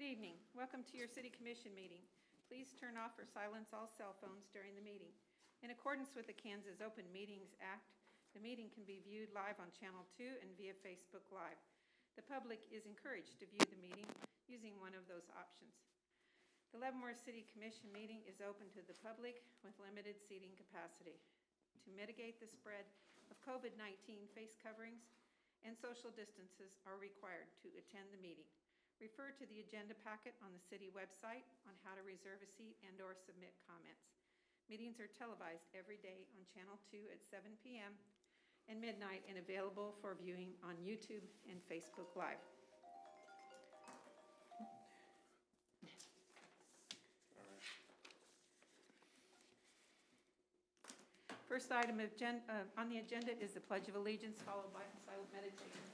evening. Welcome to your City Commission meeting. Please turn off or silence all cell phones during the meeting. In accordance with the Kansas Open Meetings Act, the meeting can be viewed live on Channel 2 and via Facebook Live. The public is encouraged to view the meeting using one of those options. The Leavenworth City Commission meeting is open to the public with limited seating capacity. To mitigate the spread of COVID-19, face coverings and social distances are required to attend the meeting. Refer to the agenda packet on the city website on how to reserve a seat and/or submit comments. Meetings are televised every day on Channel 2 at 7 p.m. and midnight and available for viewing on YouTube and Facebook Live. First item on the agenda is the Pledge of Allegiance, followed by a silent meditation.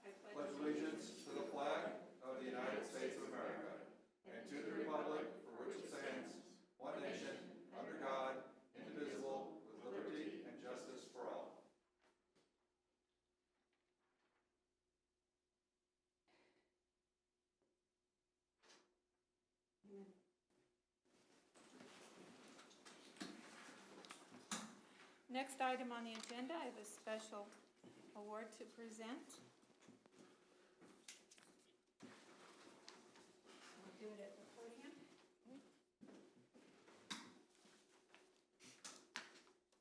I pledge allegiance to the flag of the United States of America and to the republic for which it stands, one nation, under God, indivisible, with liberty and justice for all. Amen. Next item on the agenda, I have a special award to present. We'll do it at the podium.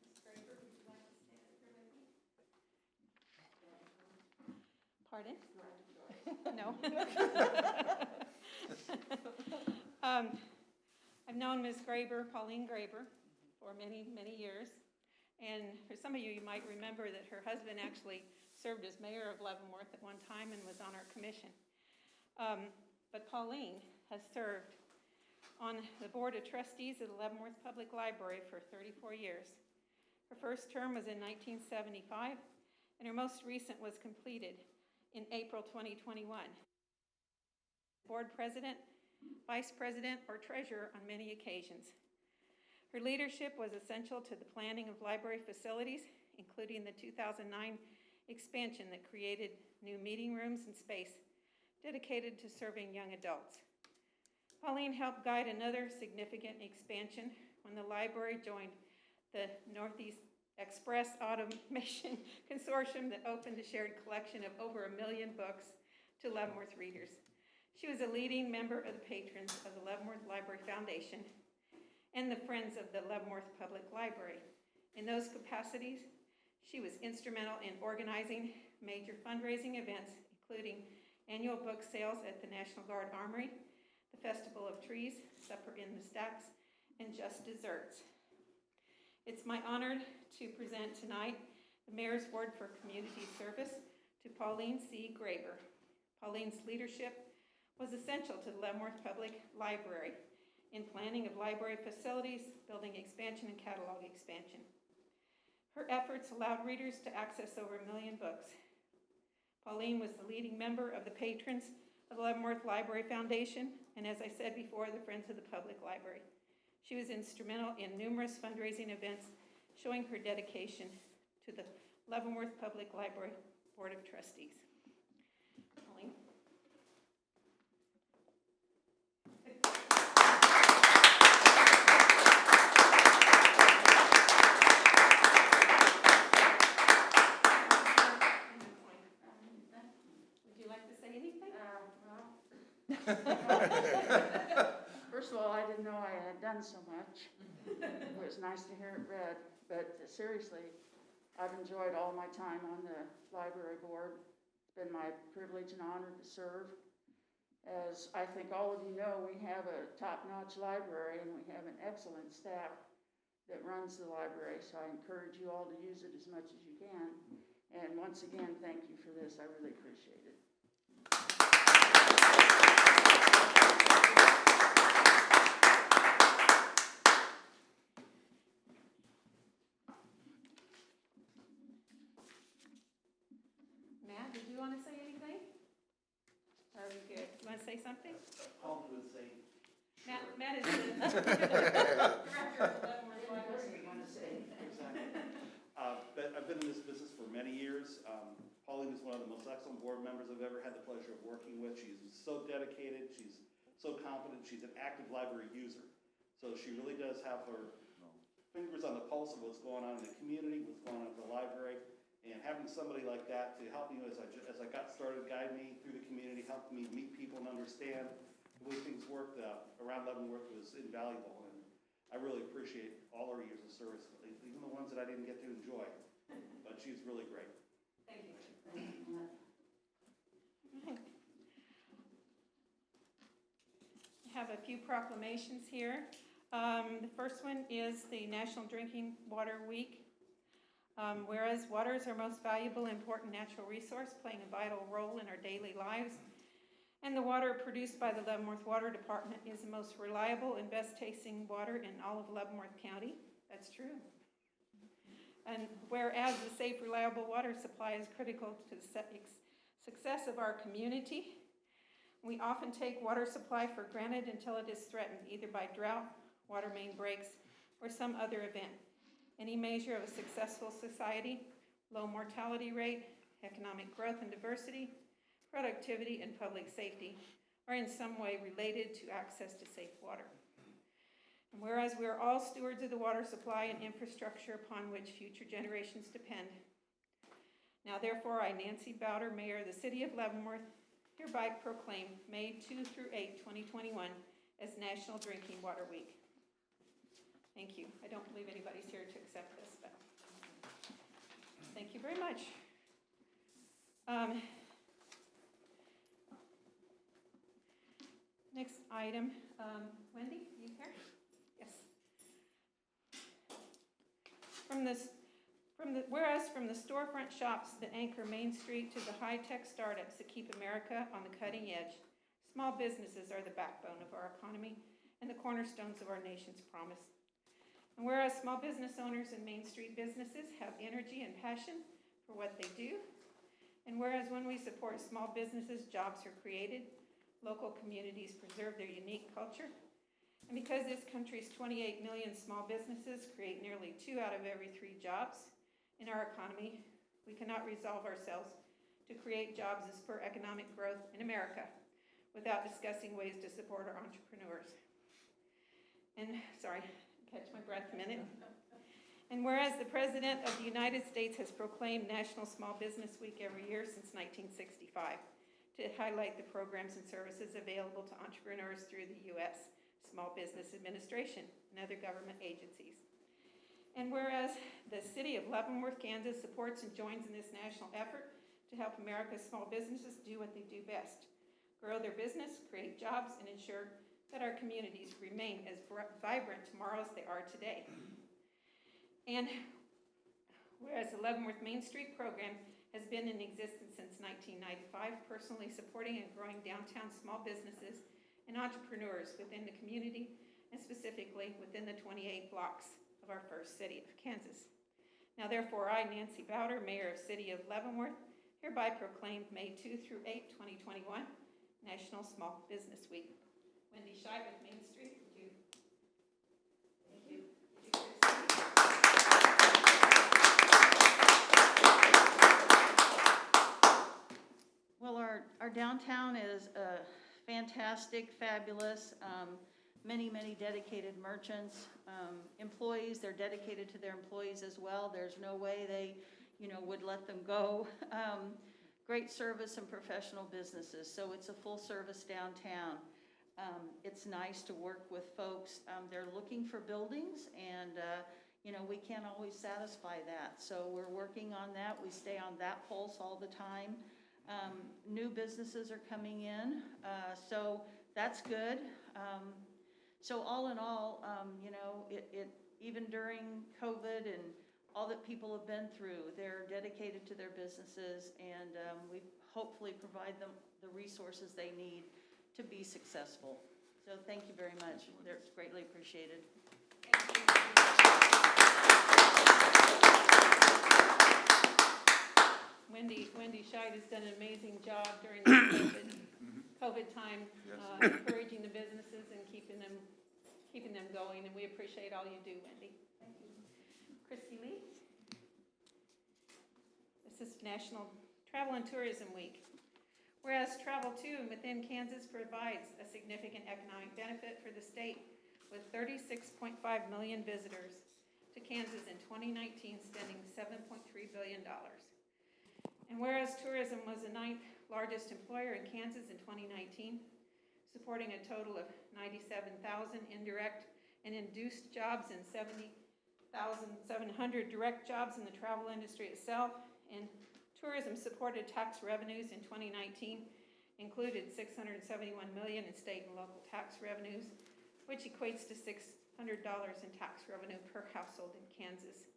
Ms. Graber, would you like to stand up here with me? Pardon? No. I've known Ms. Graber, Pauline Graber, for many, many years. And for some of you, you might remember that her husband actually served as mayor of Leavenworth at one time and was on our commission. But Pauline has served on the Board of Trustees of the Leavenworth Public Library for 34 years. Her first term was in 1975, and her most recent was completed in April 2021. Board president, vice president, or treasurer on many occasions. Her leadership was essential to the planning of library facilities, including the 2009 expansion that created new meeting rooms and space dedicated to serving young adults. Pauline helped guide another significant expansion when the library joined the Northeast Express Automation Consortium that opened a shared collection of over 1 million books to Leavenworth readers. She was a leading member of the patrons of the Leavenworth Library Foundation and the Friends of the Leavenworth Public Library. In those capacities, she was instrumental in organizing major fundraising events, including annual book sales at the National Guard Armory, the Festival of Trees, Supper in the Stacks, and Just Desserts. It's my honor to present tonight the Mayor's Award for Community Service to Pauline C. Graber. Pauline's leadership was essential to the Leavenworth Public Library in planning of library facilities, building expansion, and catalog expansion. Her efforts allowed readers to access over 1 million books. Pauline was the leading member of the patrons of the Leavenworth Library Foundation, and as I said before, the Friends of the Public Library. She was instrumental in numerous fundraising events, showing her dedication to the Leavenworth Public Library Board of Trustees. Pauline. First of all, I didn't know I had done so much. It was nice to hear it read, but seriously, I've enjoyed all my time on the library board. It's been my privilege and honor to serve. As I think all of you know, we have a top-notch library and we have an excellent staff that runs the library, so I encourage you all to use it as much as you can. And once again, thank you for this. I really appreciate it. Matt, did you want to say anything? Are we good? You want to say something? Paul would say. Matt is the director of the Leavenworth Library. You want to say? Exactly. But I've been in this business for many years. Paul Pauline is one of the most excellent board members I've ever had the pleasure of working with. She's so dedicated, she's so competent, she's an active library user. So she really does have her fingers on the pulse of what's going on in the community, what's going on at the library, and having somebody like that to help me as I got started, guide me through the community, help me meet people and understand the way things worked around Leavenworth was invaluable. And I really appreciate all her years of service, even the ones that I didn't get to enjoy. But she's really great. Thank you. I have a few proclamations here. The first one is the National Drinking Water Week. Whereas water is our most valuable and important natural resource, playing a vital role in our daily lives, and the water produced by the Leavenworth Water Department is the most reliable and best tasting water in all of Leavenworth County. That's true. And whereas the safe, reliable water supply is critical to the success of our community, we often take water supply for granted until it is threatened, either by drought, water main breaks, or some other event. Any measure of a successful society, low mortality rate, economic growth and diversity, productivity, and public safety are in some way related to access to safe water. And whereas we are all stewards of the water supply and infrastructure upon which future generations depend, now therefore I, Nancy Bowder, Mayor of the City of Leavenworth, hereby proclaim May 2 through 8, 2021 as National Drinking Water Week. Thank you. I don't believe anybody's here to accept this, but thank you very much. Next item, Wendy, you here? Yes. Whereas from the storefront shops that anchor Main Street to the high-tech startups that keep America on the cutting edge, small businesses are the backbone of our economy and the cornerstones of our nation's promise. And whereas small business owners and Main Street businesses have energy and passion for what they do, and whereas when we support small businesses, jobs are created, local communities preserve their unique culture, and because this country's 28 million small businesses create nearly 2 out of every 3 jobs in our economy, we cannot resolve ourselves to create jobs and spur economic growth in America without discussing ways to support our entrepreneurs. And, sorry, catch my breath a minute. And whereas the President of the United States has proclaimed National Small Business Week every year since 1965 to highlight the programs and services available to entrepreneurs through the U.S. Small Business Administration and other government agencies. And whereas the City of Leavenworth, Kansas supports and joins in this national effort to help America's small businesses do what they do best, grow their business, create jobs, and ensure that our communities remain as vibrant tomorrow as they are today. And whereas the Leavenworth Main Street program has been in existence since 1995, personally supporting and growing downtown small businesses and entrepreneurs within the community, and specifically within the 28 blocks of our first city of Kansas. Now therefore I, Nancy Bowder, Mayor of City of Leavenworth, hereby proclaim May 2 through 8, 2021, National Small Business Week. Wendy Scheid with Main Street, would you? Thank you. Well, our downtown is fantastic, fabulous. Many dedicated merchants, employees. They're dedicated to their employees as well. There's no way they, would let them go. Great service and professional businesses. So it's a full service downtown. It's nice to work with folks. They're looking for buildings, and we can't always satisfy that. So we're working on that. We stay on that pulse all the time. New businesses are coming in, so that's good. So all in all, it even during COVID and all that people have been through, they're dedicated to their businesses, and we hopefully provide them the resources they need to be successful. So thank you very much. It's greatly appreciated. Wendy Scheid has done an amazing job during the COVID time, encouraging the businesses and keeping them going, and we appreciate all you do, Wendy. Thank you. Christy Lee. This is National Travel and Tourism Week. Whereas travel to and within Kansas provides a significant economic benefit for the state, with 36.5 million visitors to Kansas in 2019, spending $7.3 billion. And whereas tourism was the 9th largest employer in Kansas in 2019, supporting a total of 97,000 indirect and induced jobs and 70,700 direct jobs in the travel industry itself, and tourism supported tax revenues in 2019 included $671 million in state and local tax revenues, which equates to $600 in tax revenue per household in Kansas.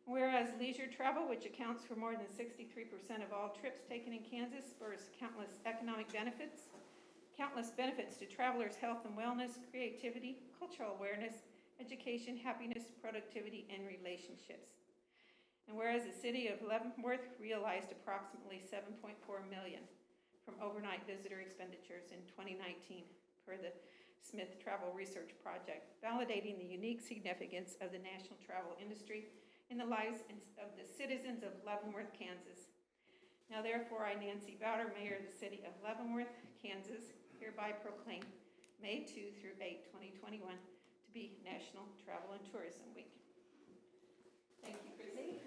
Whereas leisure travel, which accounts for more than 63% of all trips taken in Kansas, spurs countless economic benefits, to travelers' health and wellness, creativity, cultural awareness, education, happiness, productivity, and relationships. And whereas the city of Leavenworth realized approximately $7.4 million from overnight visitor expenditures in 2019 per the Smith Travel Research Project, validating the unique significance of the national travel industry in the lives of the citizens of Leavenworth, Kansas. Now therefore, I, Nancy Bowder, Mayor of the city of Leavenworth, Kansas, hereby proclaim May 2 through 8, 2021 to be National Travel and Tourism Week. Thank you, Chrissy.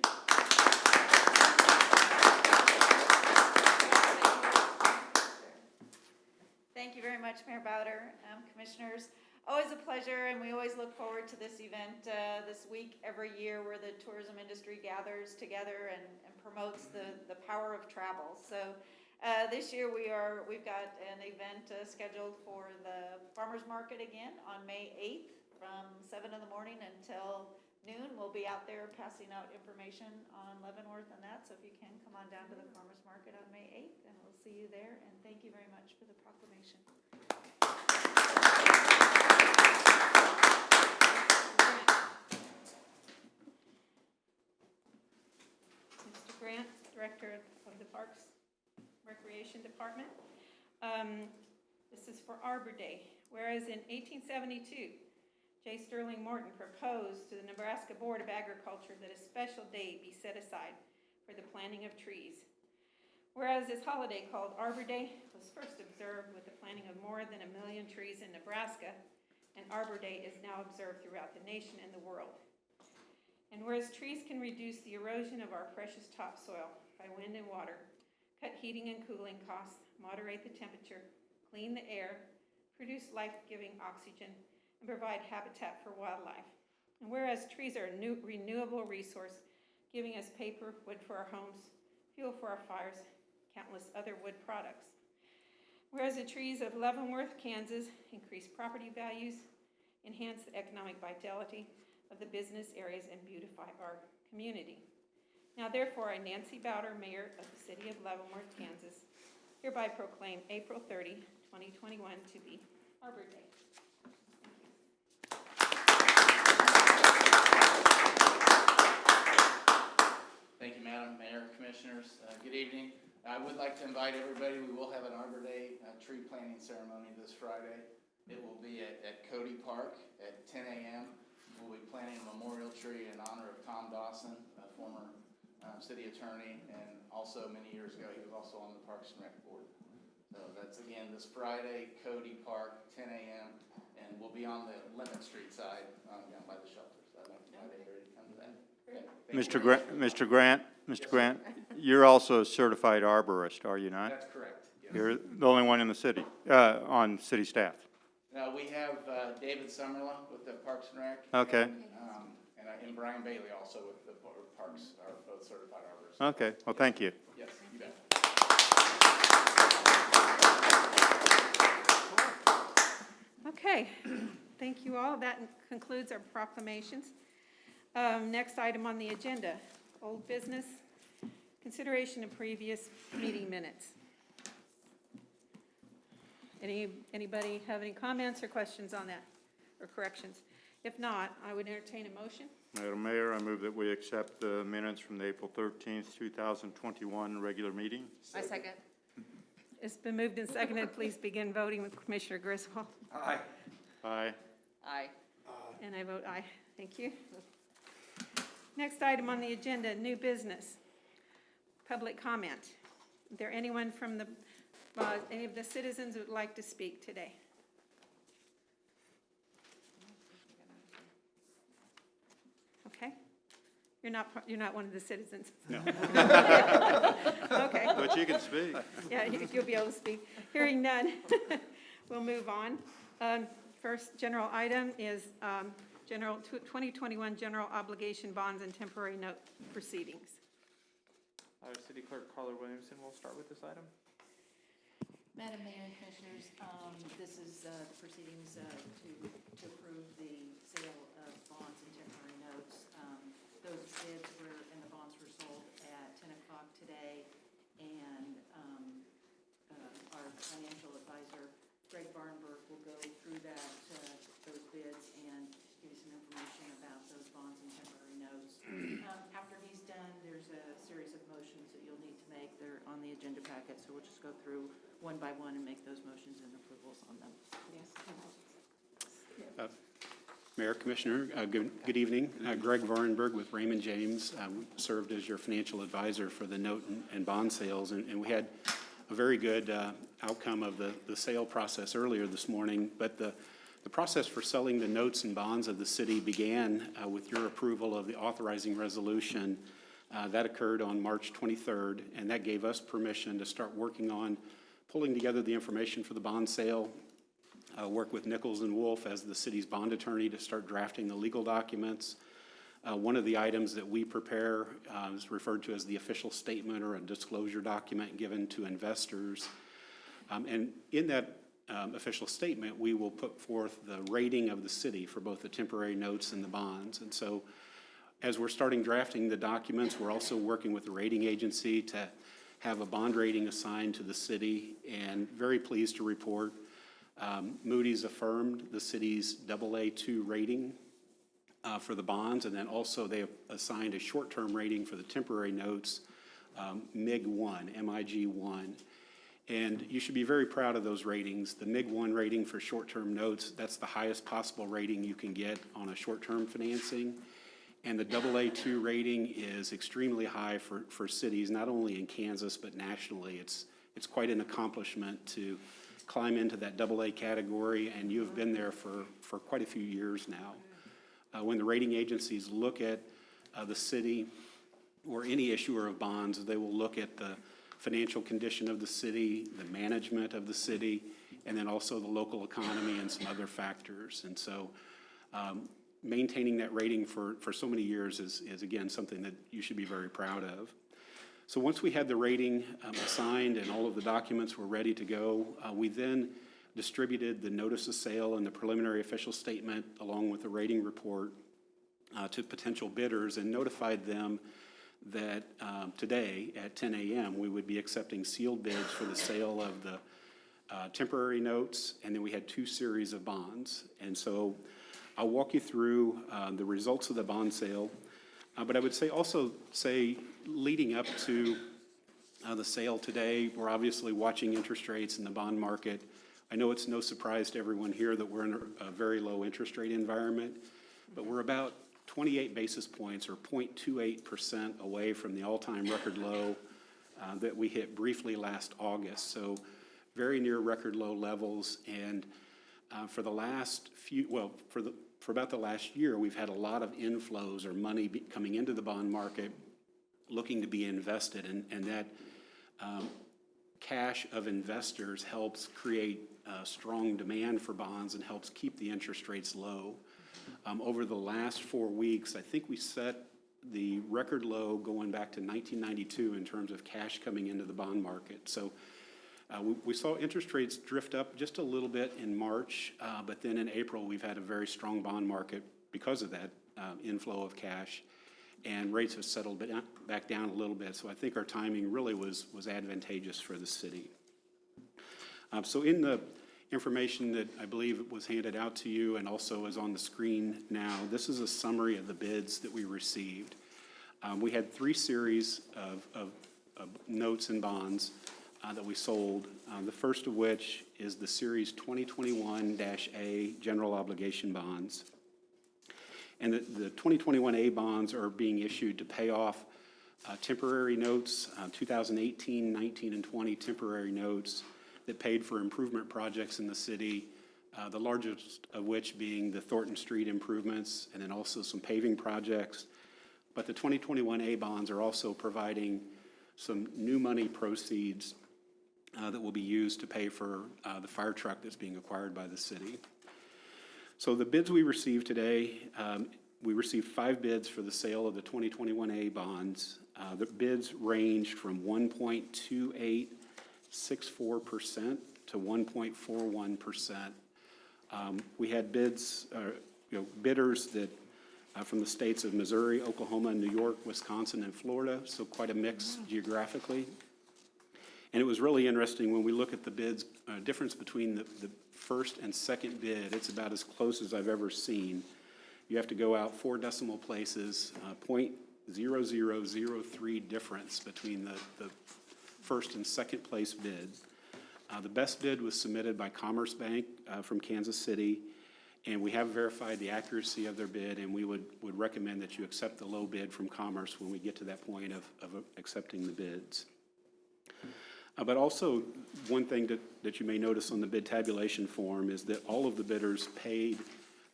Thank you very much, Mayor Bowder, Commissioners. Always a pleasure, and we always look forward to this event this week every year where the tourism industry gathers together and promotes the power of travel. So this year we've got an event scheduled for the farmers market again on May 8th from 7 in the morning until noon. We'll be out there passing out information on Leavenworth and that, so if you can, come on down to the farmers market on May 8th, and we'll see you there, and thank you very much for the proclamation. Mr. Grant, Director of the Parks Recreation Department. This is for Arbor Day. Whereas in 1872, J. Sterling Morton proposed to the Nebraska Board of Agriculture that a special day be set aside for the planting of trees. Whereas this holiday, called Arbor Day, was first observed with the planting of more than 1 million trees in Nebraska, and Arbor Day is now observed throughout the nation and the world. And whereas trees can reduce the erosion of our precious topsoil by wind and water, cut heating and cooling costs, moderate the temperature, clean the air, produce life-giving oxygen, and provide habitat for wildlife. And whereas trees are a renewable resource, giving us paper, wood for our homes, fuel for our fires, countless other wood products. Whereas the trees of Leavenworth, Kansas, increase property values, enhance the economic vitality of the business areas, and beautify our community. Now therefore, I, Nancy Bowder, Mayor of the city of Leavenworth, Kansas, hereby proclaim April 30, 2021 to be Arbor Day. Thank you, Madam Mayor, Commissioners. Good evening. I would like to invite everybody. We will have an Arbor Day tree planting ceremony this Friday. It will be at Cody Park at 10 a.m. We'll be planting a memorial tree in honor of Tom Dawson, a former city attorney, and also many years ago he was also on the Parks and Rec Board. So that's again this Friday, Cody Park, 10 a.m. and we'll be on the Lemon Street side down by the shelter. So I'd like to invite everybody to come to that. Okay, Mr. Grant, you're also a certified arborist, are you not? that's correct. Yes. You're the only one in the city, on city staff. Now we have David Summerlin with the Parks and Rec. Okay. And Brian Bailey also with the Parks are both certified arborists. Okay, well, thank you. Yes, you bet. Okay, thank you all. That concludes our proclamations. Next item on the agenda, old business, consideration of previous meeting minutes. Anybody have any comments or questions on that, or corrections? If not, I would entertain a motion. Madam Mayor, I move that we accept the minutes from the April 13th, 2021 regular meeting. I second. It's been moved and seconded. Please begin voting with Commissioner Griswold. Aye. Aye. Aye. And I vote aye. Thank you. Next item on the agenda, new business. public comment. Is there anyone from the, any of the citizens who would like to speak today? Okay. You're not one of the citizens. No. Okay. But you can speak. Yeah, you'll be able to speak. Hearing none, we'll move on. First general item is 2021 general obligation bonds and temporary note proceedings. City Clerk Carla Williamson will start with this item. Madam Mayor and Commissioners, this is the proceedings to approve the sale of bonds and temporary notes. Those bids were, and the bonds were sold at 10 o'clock today, and our financial advisor, Greg Barnberg, will go through those bids and give you some information about those bonds and temporary notes. After he's done, there's a series of motions that you'll need to make. They're on the agenda packet, so we'll just go through one by one and make those motions and approvals on them. Yes. Mayor, Commissioner, good evening. Greg Varnberg with Raymond James served as your financial advisor for the note and bond sales, and we had a very good outcome of the sale process earlier this morning. But the process for selling the notes and bonds of the city began with your approval of the authorizing resolution. That occurred on March 23rd, and that gave us permission to start working on pulling together the information for the bond sale, work with Nichols and Wolf as the city's bond attorney to start drafting the legal documents. One of the items that we prepare is referred to as the official statement or a disclosure document given to investors. And in that official statement, we will put forth the rating of the city for both the temporary notes and the bonds. And so as we're starting drafting the documents, we're also working with the rating agency to have a bond rating assigned to the city, and very pleased to report Moody's affirmed the city's AA2 rating for the bonds, and then also they assigned a short-term rating for the temporary notes, MIG1, MIG1. And you should be very proud of those ratings. The MIG1 rating for short-term notes, that's the highest possible rating you can get on a short-term financing. And the AA2 rating is extremely high for cities, not only in Kansas, but nationally. It's quite an accomplishment to climb into that AA category, and you have been there for quite a few years now. When the rating agencies look at the city or any issuer of bonds, they will look at the financial condition of the city, the management of the city, and then also the local economy and some other factors. And so maintaining that rating for so many years is again, something that you should be very proud of. So once we had the rating assigned and all of the documents were ready to go, we then distributed the notice of sale and the preliminary official statement along with the rating report to potential bidders and notified them that today at 10 a.m. we would be accepting sealed bids for the sale of the temporary notes, and then we had 2 series of bonds. And so I'll walk you through the results of the bond sale, but I would say leading up to the sale today, we're obviously watching interest rates in the bond market. I know it's no surprise to everyone here that we're in a very low interest rate environment, but we're about 28 basis points or 0.28% away from the all-time record low that we hit briefly last August. So very near record low levels, and for the last for about the last year, we've had a lot of inflows or money coming into the bond market looking to be invested, and that cash of investors helps create strong demand for bonds and helps keep the interest rates low. Over the last 4 weeks, I think we set the record low going back to 1992 in terms of cash coming into the bond market. So we saw interest rates drift up just a little bit in March, but then in April we've had a very strong bond market because of that inflow of cash, and rates have settled back down a little bit. So I think our timing really was advantageous for the city. So in the information that I believe was handed out to you and also is on the screen now, this is a summary of the bids that we received. We had 3 series of notes and bonds that we sold, the first of which is the Series 2021-A General Obligation Bonds. And the 2021-A bonds are being issued to pay off temporary notes, 2018, 19, and 20 temporary notes that paid for improvement projects in the city, the largest of which being the Thornton Street improvements and then also some paving projects. But the 2021 A bonds are also providing some new money proceeds that will be used to pay for the fire truck that's being acquired by the city. So the bids we received today, we received 5 bids for the sale of the 2021 A bonds. The bids ranged from 1.2864% to 1.41%. We had bids, bidders that from the states of Missouri, Oklahoma, New York, Wisconsin, and Florida, so quite a mix geographically. And it was really interesting when we look at the bids, difference between the first and second bid, it's about as close as I've ever seen. You have to go out 4 decimal places, 0.0003 difference between the first and second place bid. The best bid was submitted by Commerce Bank from Kansas City, and we have verified the accuracy of their bid, and we would recommend that you accept the low bid from Commerce when we get to that point of accepting the bids. But also, one thing that you may notice on the bid tabulation form is that all of the bidders paid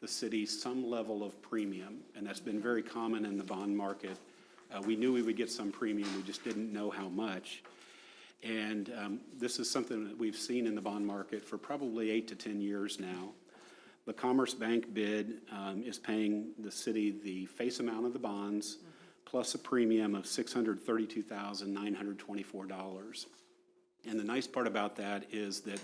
the city some level of premium, and that's been very common in the bond market. We knew we would get some premium, we just didn't know how much. And this is something that we've seen in the bond market for probably 8 to 10 years now. The Commerce Bank bid is paying the city the face amount of the bonds plus a premium of $632,924. And the nice part about that is that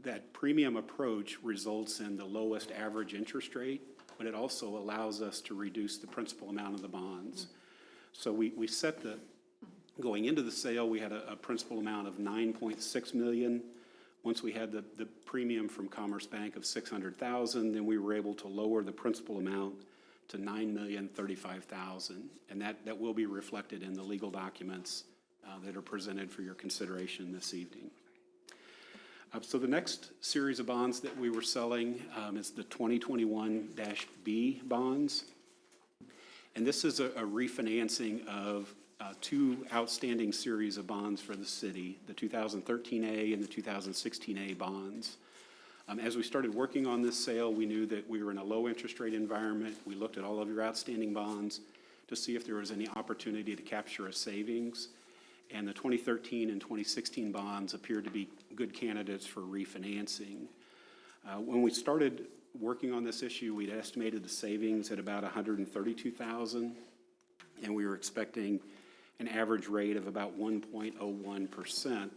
that premium approach results in the lowest average interest rate, but it also allows us to reduce the principal amount of the bonds. So we set going into the sale, we had a principal amount of $9.6 million. Once we had the premium from Commerce Bank of $600,000, then we were able to lower the principal amount to $9,035,000. And that will be reflected in the legal documents that are presented for your consideration this evening. So the next series of bonds that we were selling is the 2021-B bonds. And this is a refinancing of 2 outstanding series of bonds for the city, the 2013A and the 2016A bonds. As we started working on this sale, we knew that we were in a low interest rate environment. We looked at all of your outstanding bonds to see if there was any opportunity to capture a savings. And the 2013 and 2016 bonds appeared to be good candidates for refinancing. When we started working on this issue, we'd estimated the savings at about $132,000, and we were expecting an average rate of about 1.01%.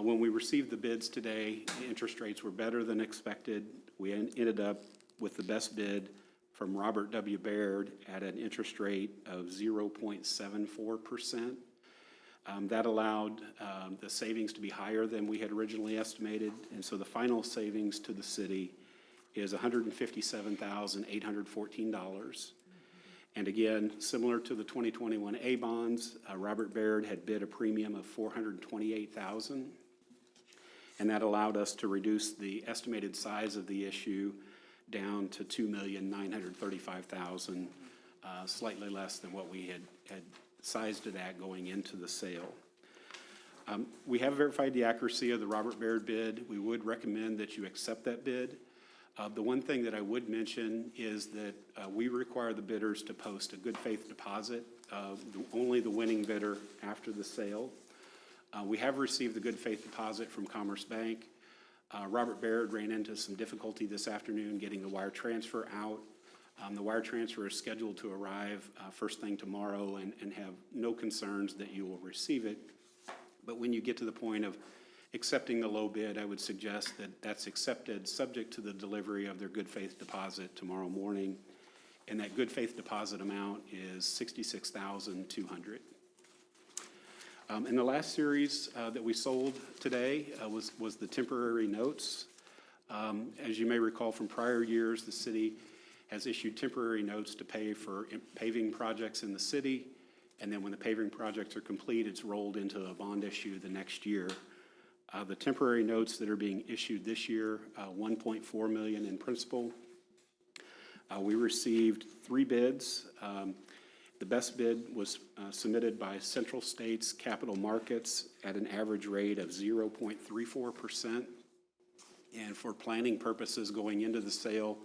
When we received the bids today, the interest rates were better than expected. We ended up with the best bid from Robert W. Baird at an interest rate of 0.74%. That allowed the savings to be higher than we had originally estimated, and so the final savings to the city is $157,814. And again, similar to the 2021 A bonds, Robert Baird had bid a premium of $428,000, and that allowed us to reduce the estimated size of the issue down to $2,935,000, slightly less than what we had sized it at going into the sale. We have verified the accuracy of the Robert Baird bid. We would recommend that you accept that bid. The one thing that I would mention is that we require the bidders to post a good faith deposit, only the winning bidder after the sale. We have received the good faith deposit from Commerce Bank. Robert Baird ran into some difficulty this afternoon getting the wire transfer out. The wire transfer is scheduled to arrive first thing tomorrow, and have no concerns that you will receive it. But when you get to the point of accepting the low bid, I would suggest that that's accepted subject to the delivery of their good faith deposit tomorrow morning. And that good faith deposit amount is $66,200. And the last series that we sold today was the temporary notes. As you may recall from prior years, the city has issued temporary notes to pay for paving projects in the city, and then when the paving projects are complete, it's rolled into a bond issue the next year. The temporary notes that are being issued this year, $1.4 million in principal. We received 3 bids. The best bid was submitted by Central States Capital Markets at an average rate of 0.34%. And for planning purposes going into the sale,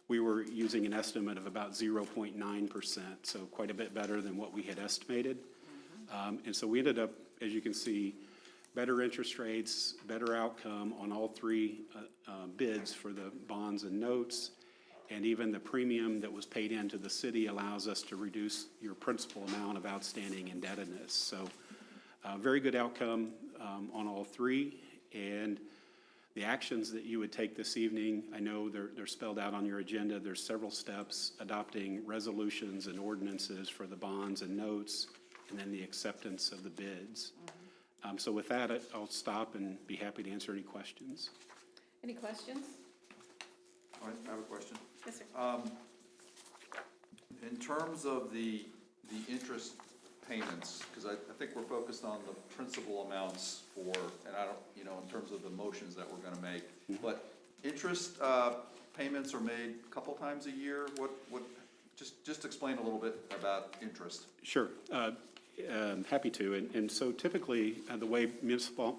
we were using an estimate of about 0.9%, so quite a bit better than what we had estimated. And so we ended up, as you can see, better interest rates, better outcome on all three bids for the bonds and notes. And even the premium that was paid into the city allows us to reduce your principal amount of outstanding indebtedness. So very good outcome on all three. And the actions that you would take this evening, I know they're spelled out on your agenda. There's several steps: adopting resolutions and ordinances for the bonds and notes, and then the acceptance of the bids. So with that, I'll stop and be happy to answer any questions. Any questions? I have a question. Yes, sir. In terms of the interest payments, because I think we're focused on the principal amounts for, and I don't, in terms of the motions that we're gonna make, but interest payments are made a couple times a year. Just explain a little bit about interest. Sure, happy to. And so typically, the way municipal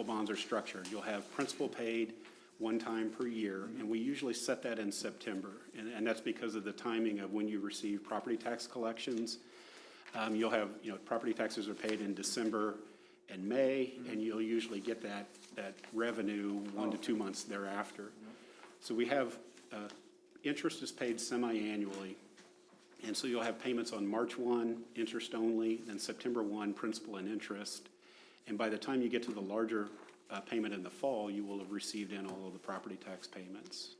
bonds are structured, you'll have principal paid one time per year, and we usually set that in September. And that's because of the timing of when you receive property tax collections. You'll have, property taxes are paid in December and May, and you'll usually get that revenue 1 to 2 months thereafter. So we have, interest is paid semi-annually. And so you'll have payments on March 1, interest only, then September 1, principal and interest. And by the time you get to the larger payment in the fall, you will have received in all of the property tax payments.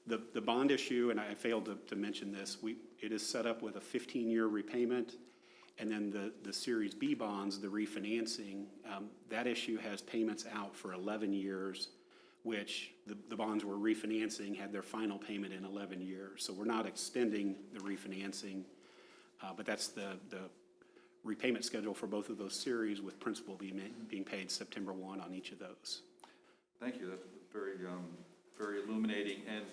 The bond issue, and I failed to mention this, it is set up with a 15-year repayment, and then the Series B bonds, the refinancing, that issue has payments out for 11 years, which the bonds we're refinancing had their final payment in 11 years. So we're not extending the refinancing, but that's the repayment schedule for both of those series, with principal being paid September 1 on each of those. Thank you. That's very, very illuminating. And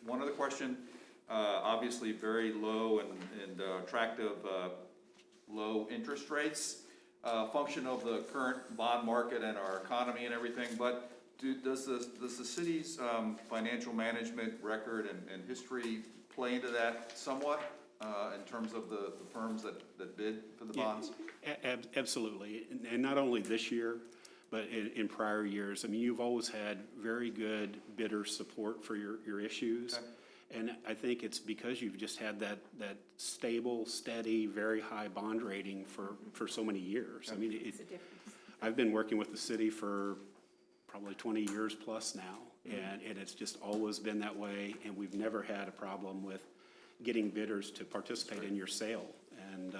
one other question, obviously very low and attractive low interest rates, function of the current bond market and our economy and everything. But does the city's financial management record and history play into that somewhat? In terms of the firms that bid for the bonds? Yeah, absolutely. And not only this year, but in prior years. I mean, you've always had very good bidder support for your issues. Okay. And I think it's because you've just had that stable, steady, very high bond rating for so many years. Okay. I mean, it's a difference. I've been working with the city for probably 20 years plus now, and it's just always been that way, and we've never had a problem with getting bidders to participate in your sale. And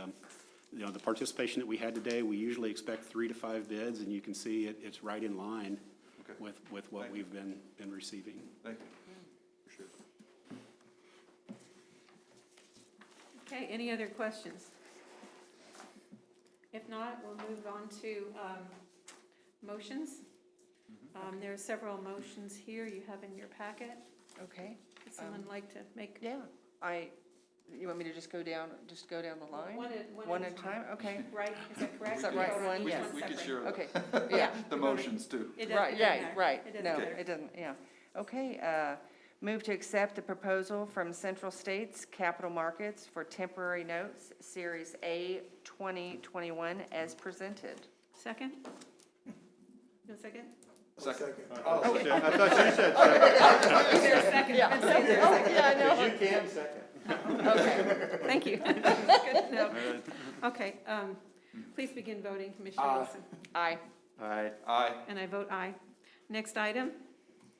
the participation that we had today, we usually expect 3 to 5 bids, and you can see it's right in line with what we've been receiving. Thank you. Appreciate it. Okay, any other questions? If not, we'll move on to motions. There are several motions here you have in your packet. Okay. Would someone like to make? Yeah, you want me to just go down the line? One at a time? Okay. Right, is that correct? Is that right? One, yes. We could share Okay, yeah. the motions too. Right, no, it doesn't, yeah. Okay, move to accept the proposal from Central States Capital Markets for temporary notes, Series A 2021 as presented. Second? No second? Second. Oh, okay. I thought you said second. Is there a second? Yeah. I've been saying there's a second. Yeah, I know. You can second. Okay. Thank you. Good to know. Okay, please begin voting, Commissioner Wilson. Aye. Aye. Aye. And I vote aye. Next item,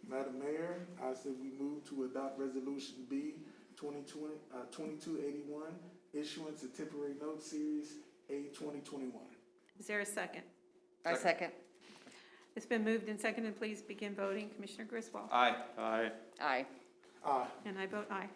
Madam Mayor, I said we move to adopt Resolution B 2281, issuance of temporary note Series A 2021. is there a second? I second. It's been moved and seconded. Please begin voting, Commissioner Griswold. Aye. Aye. Aye. Aye. And I vote aye.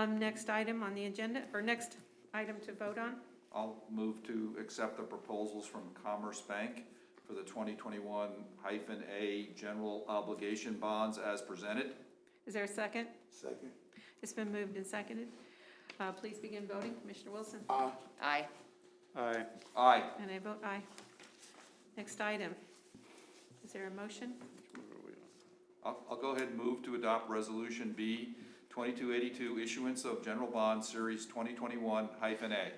Next item on the agenda, or next item to vote on? I'll move to accept the proposals from Commerce Bank for the 2021-A general obligation bonds as presented. Is there a second? Second. It's been moved and seconded. Please begin voting. Commissioner Wilson? Aye. Aye. Aye. Aye. And I vote aye. Next item. Is there a motion? I'll go ahead and move to adopt Resolution B, 2282, issuance of general bond series 2021-A.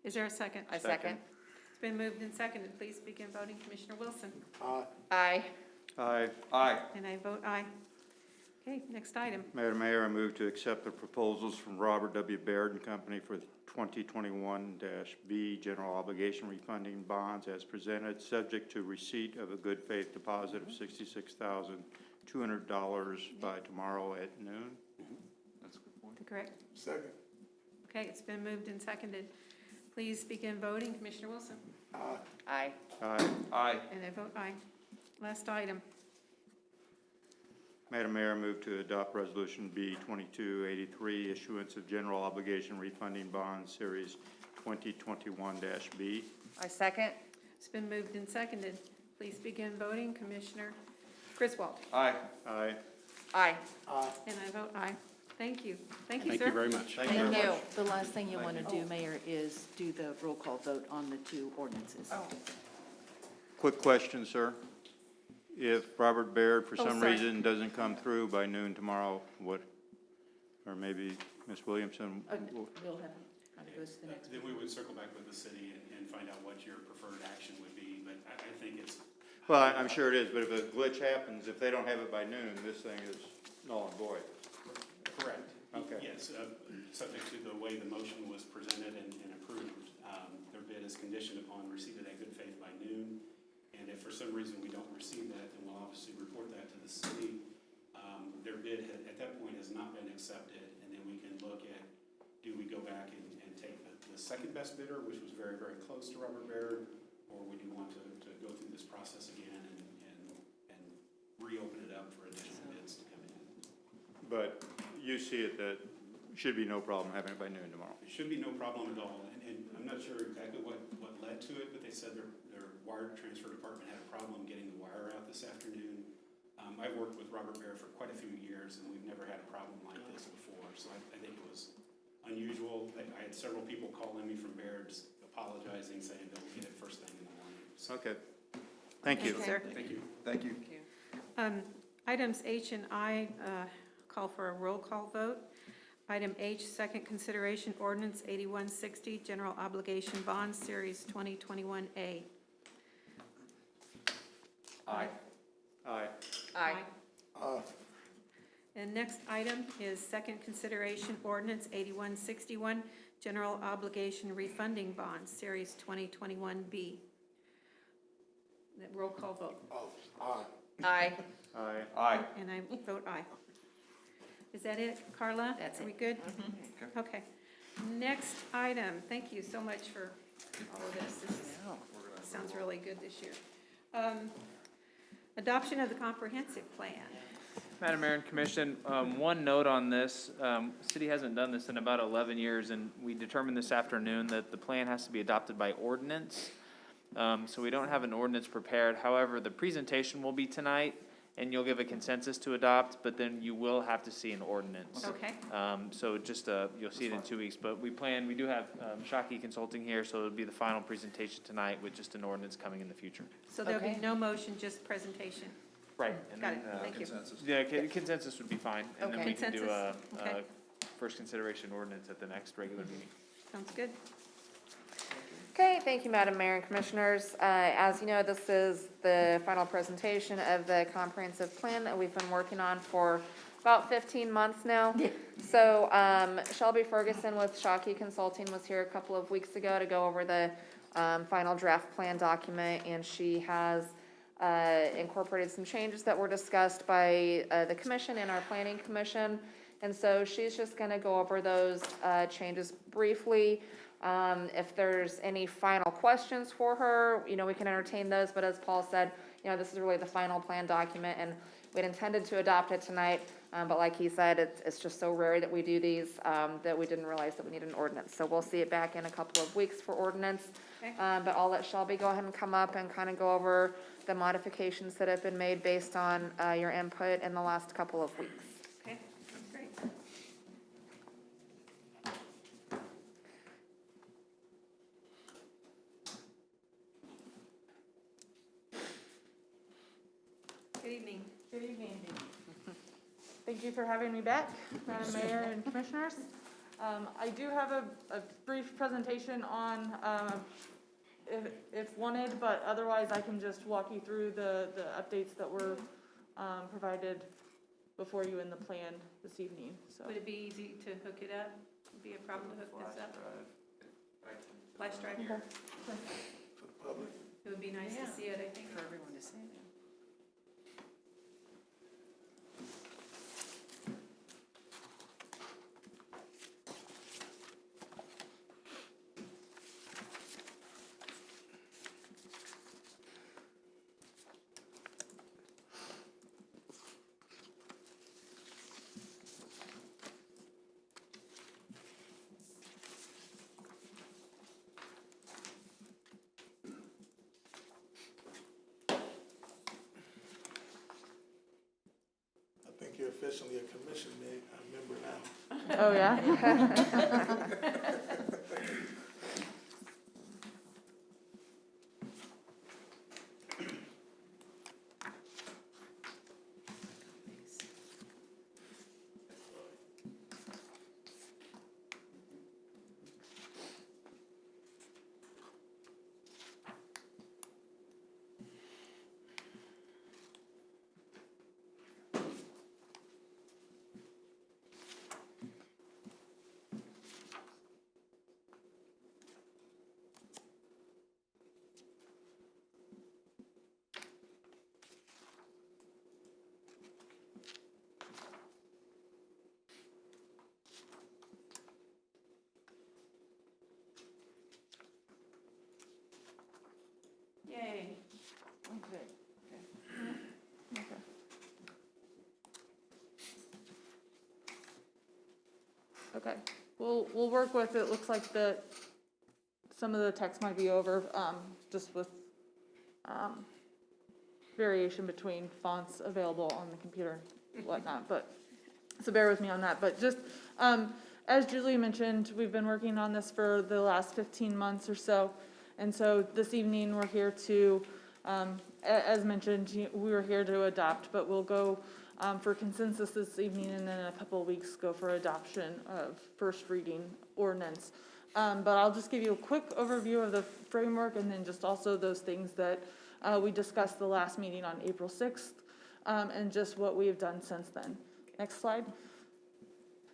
Is there a second? I second. It's been moved and seconded. Please begin voting. Commissioner Wilson? Aye. Aye. Aye. Aye. And I vote aye. Okay, next item. Madam Mayor, I move to accept the proposals from Robert W. Baird and Company for 2021-B general obligation refunding bonds as presented, subject to receipt of a good faith deposit of $66,200 by tomorrow at noon. That's a good point. Correct. Second. Okay, it's been moved and seconded. Please begin voting. Commissioner Wilson? Aye. Aye. Aye. Aye. And I vote aye. Last item. Madam Mayor, I move to adopt Resolution B 2283, issuance of general obligation refunding bonds, Series 2021-B. I second. It's been moved and seconded. Please begin voting. Commissioner Griswold? Aye. Aye. Aye. Aye. And I vote aye. Thank you. Thank you, Thank sir. you very much. Thank you very Thank you. much. The last thing you Thank want to do, Mayor, is do the roll call vote on the two ordinances. Quick question, sir. If Robert Baird, for Oh, some sorry. reason, doesn't come through by noon tomorrow, what, or maybe Ms. Williamson? We'll have, kind of goes to the next. Then we would circle back with the city and find out what your preferred action would be, but I think it's. Well, I'm sure it is, but if a glitch happens, if they don't have it by noon, this thing is null and void. Correct. Okay. Yes, subject to the way the motion was presented and approved, their bid is conditioned upon receipt of that good faith by noon. And if for some reason we don't receive that, then we'll obviously report that to the city. Their bid at that point has not been accepted, and then we can look at, do we go back and take the second best bidder, which was very, very close to Robert Baird, or would you want to go through this process again and reopen it up for additional bids to come in? But you see it that should be no problem having it by noon tomorrow. It should be no problem at all, and I'm not sure exactly what led to it, but they said their wire transfer department had a problem getting the wire out this afternoon. I've worked with Robert Baird for quite a few years, and we've never had a problem like this before, so I think it was unusual. I had several people calling me from Baird's apologizing, saying don't get it first thing in the morning. So, Okay. Thank you. Sir. thank you. Thank you. Items H and I call for a roll call vote. Item H, second consideration ordinance 8160, general obligation bonds, Series 2021-A. Aye. Aye. Aye. Aye. And next item is second consideration ordinance 8161, general obligation refunding bonds, Series 2021-B. Roll call vote. Oh, aye. Aye. Aye. Aye. And I vote aye. Is that it, Carla? That's Are we it. good? Okay. Next item, thank you so much for all of this. Sounds really good this year. Adoption of the comprehensive plan. Madam Mayor and Commission, one note on this, city hasn't done this in about 11 years, and we determined this afternoon that the plan has to be adopted by ordinance. So we don't have an ordinance prepared. However, the presentation will be tonight, and you'll give a consensus to adopt, but then you will have to see an ordinance. Okay. So just, you'll see it in 2 weeks, but we do have Shockey Consulting here, so it'll be the final presentation tonight with just an ordinance coming in the future. So there'll be Okay. no motion, just presentation. Right. And Got it. then, Thank you. Consensus. yeah, consensus would be fine, and then Okay. we can do a, Consensus, okay. first consideration ordinance at the next regular meeting. Sounds good. Okay, thank you, Madam Mayor and Commissioners. As you know, this is the final presentation of the comprehensive plan that we've been working on for about 15 months now. So Shelby Ferguson with Shockey Consulting was here a couple of weeks ago to go over the final draft plan document, and she has incorporated some changes that were discussed by the commission and our planning commission. And so she's just going to go over those changes briefly. If there's any final questions for her, we can entertain those, but as Paul said, this is really the final plan document, and we'd intended to adopt it tonight, but like he said, it's just so rare that we do these, that we didn't realize that we need an ordinance. So we'll see it back in a couple of weeks for ordinance. Okay. But I'll let Shelby go ahead and come up and kind of go over the modifications that have been made based on your input in the last couple of weeks. Okay, great. Good evening. Good evening. Thank you for having me back, Madam Mayor and Commissioners. I do have a brief presentation on, if wanted, but otherwise I can just walk you through the updates that were provided before you in the plan this evening, so. Would it be easy to hook it up? Would be a problem to hook this up? Flash drive? Okay. For the public. It would be nice to see it, I think. For everyone to see it. I think you're officially a commission member now. Oh, yeah? Yay. Okay. Okay. Okay, we'll work with, it looks like some of the text might be over, just with, variation between fonts available on the computer and whatnot, but, so bear with me on that, but just, as Julie mentioned, we've been working on this for the last 15 months or so, and so this evening we're here to, as mentioned, we were here to adopt, but we'll go for consensus this evening, and then in a couple of weeks go for adoption of first reading ordinance. But I'll just give you a quick overview of the framework, and then just also those things that we discussed the last meeting on April 6th, and just what we have done since then. Next slide.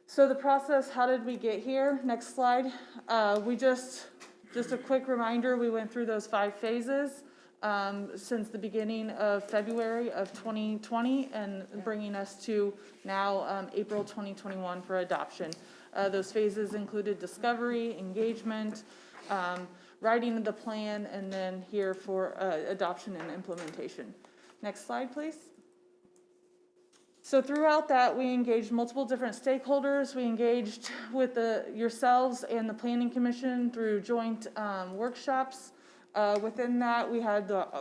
So the process, how did we get here? Next slide. Just a quick reminder, we went through those 5 phases since the beginning of February of 2020 and bringing us to now April 2021 for adoption. Those phases included discovery, engagement, writing of the plan, and then here for adoption and implementation. Next slide, please. So throughout that, we engaged multiple different stakeholders. We engaged with yourselves and the Planning Commission through joint workshops. Within that,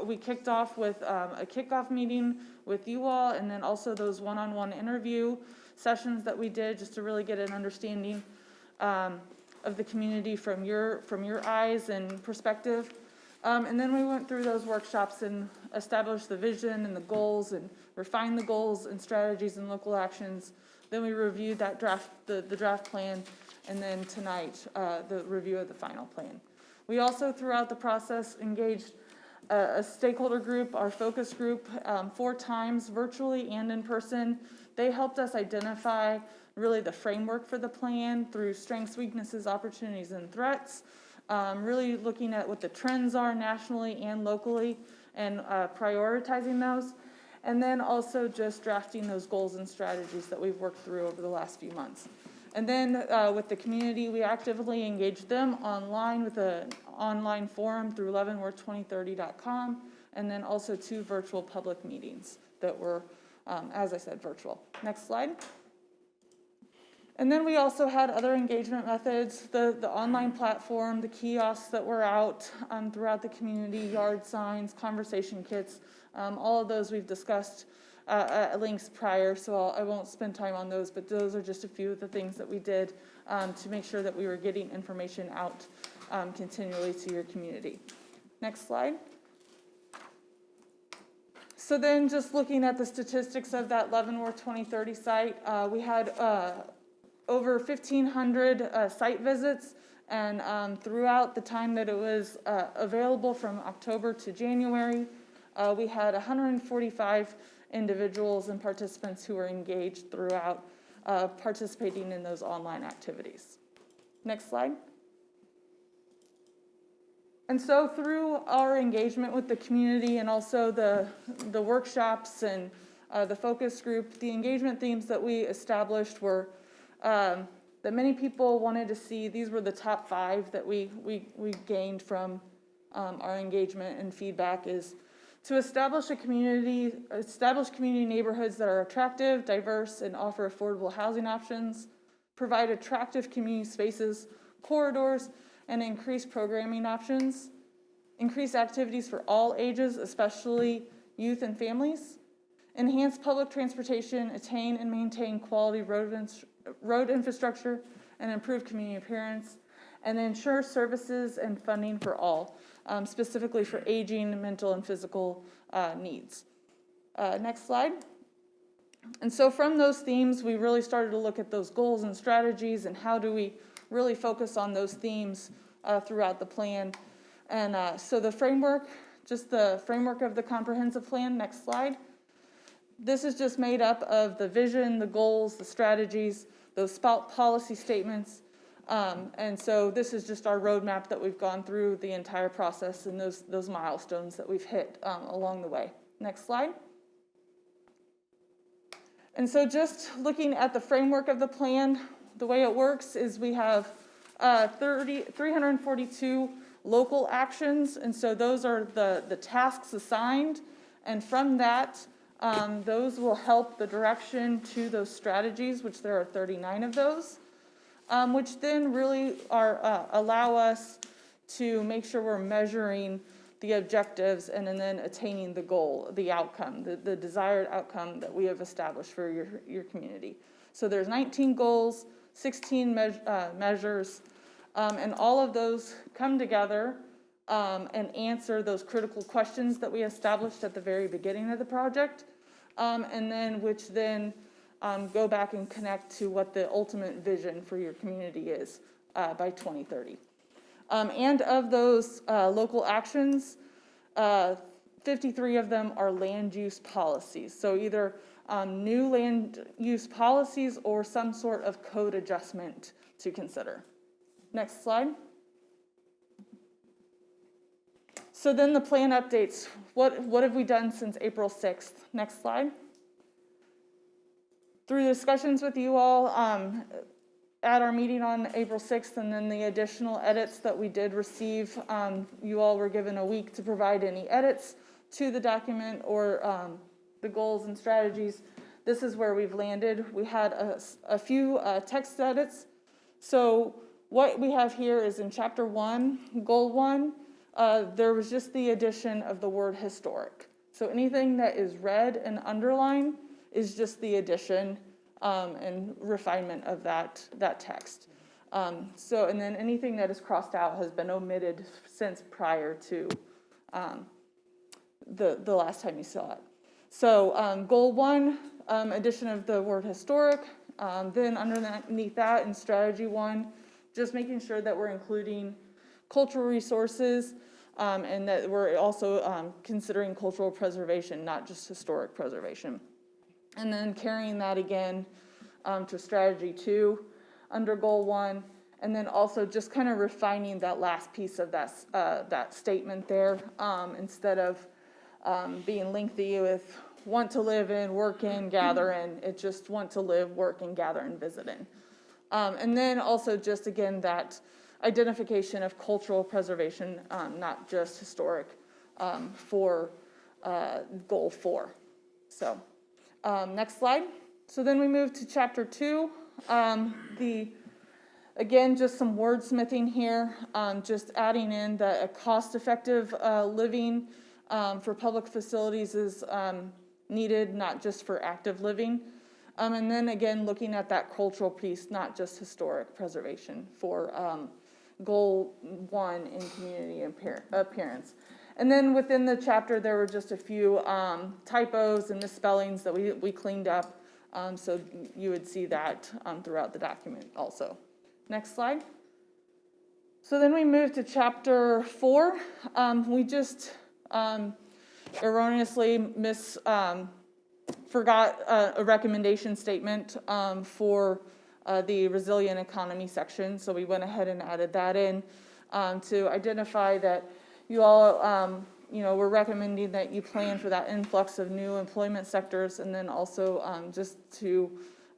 we kicked off with a kickoff meeting with you all, and then also those one-on-one interview sessions that we did just to really get an understanding of the community from your eyes and perspective. And then we went through those workshops and established the vision and the goals and refined the goals and strategies and local actions. Then we reviewed that the draft plan, and then tonight, the review of the final plan. We also, throughout the process, engaged a stakeholder group, our focus group, 4 times, virtually and in person. They helped us identify really the framework for the plan through strengths, weaknesses, opportunities, and threats. Really looking at what the trends are nationally and locally and prioritizing those. And then also just drafting those goals and strategies that we've worked through over the last few months. And then with the community, we actively engaged them online with an online forum through leavenworth2030.com, and then also 2 virtual public meetings that were, as I said, virtual. Next slide. And then we also had other engagement methods, the online platform, the kiosks that were out throughout the community, yard signs, conversation kits, all of those we've discussed at links prior, so I won't spend time on those, but those are just a few of the things that we did to make sure that we were getting information out continually to your community. Next slide. So then just looking at the statistics of that Leavenworth 2030 site, we had over 1,500 site visits, and throughout the time that it was available from October to January, we had 145 individuals and participants who were engaged throughout participating in those online activities. Next slide. And so through our engagement with the community and also the workshops and the focus group, the engagement themes that we established were that many people wanted to see. These were the top 5 that we gained from our engagement and feedback, is to establish community neighborhoods that are attractive, diverse, and offer affordable housing options, provide attractive community spaces, corridors, and increase programming options, increase activities for all ages, especially youth and families, enhance public transportation, attain and maintain quality road infrastructure, and improve community appearance, and ensure services and funding for all, specifically for aging, mental, and physical needs. Next slide. And so from those themes, we really started to look at those goals and strategies and how do we really focus on those themes throughout the plan. And so the framework, just the framework of the comprehensive plan, next slide. This is just made up of the vision, the goals, the strategies, those policy statements. And so this is just our roadmap that we've gone through the entire process and those milestones that we've hit along the way. Next slide. And so just looking at the framework of the plan, the way it works is we have 342 local actions, and so those are the tasks assigned, and from that, those will help the direction to those strategies, which there are 39 of those, which then really allow us to make sure we're measuring the objectives and then attaining the goal, the outcome, the desired outcome that we have established for your community. So there's 19 goals, 16 measures, and all of those come together and answer those critical questions that we established at the very beginning of the project, and then which then go back and connect to what the ultimate vision for your community is by 2030. And of those local actions, 53 of them are land use policies. So either new land use policies or some sort of code adjustment to consider. Next slide. So then the plan updates. What have we done since April 6th? Next slide. Through discussions with you all at our meeting on April 6th, and then the additional edits that we did receive, you all were given a week to provide any edits to the document or the goals and strategies. This is where we've landed. We had a few text edits. So what we have here is in Chapter 1, Goal 1, there was just the addition of the word historic. So anything that is red and underlined is just the addition and refinement of that text. So, and then anything that is crossed out has been omitted since prior to the last time you saw it. So Goal 1, addition of the word historic. Then underneath that in Strategy 1, just making sure that we're including cultural resources and that we're also considering cultural preservation, not just historic preservation. And then carrying that again to Strategy 2 under Goal 1, and then also just kind of refining that last piece of that statement there instead of being lengthy with want to live in, work in, gather in. It just want to live, work, and gather and visit in. And then also just again that identification of cultural preservation, not just historic, for Goal 4. So next slide. So then we move to Chapter 2. Again, just some wordsmithing here, just adding in that a cost-effective living for public facilities is needed, not just for active living. And then again, looking at that cultural piece, not just historic preservation for Goal 1 in community appearance. And then within the chapter, there were just a few typos and misspellings that we cleaned up. So you would see that throughout the document also. Next slide. So then we move to chapter 4. We just erroneously forgot a recommendation statement for the resilient economy section. So we went ahead and added that in to identify that you all, we're recommending that you plan for that influx of new employment sectors, and then also just to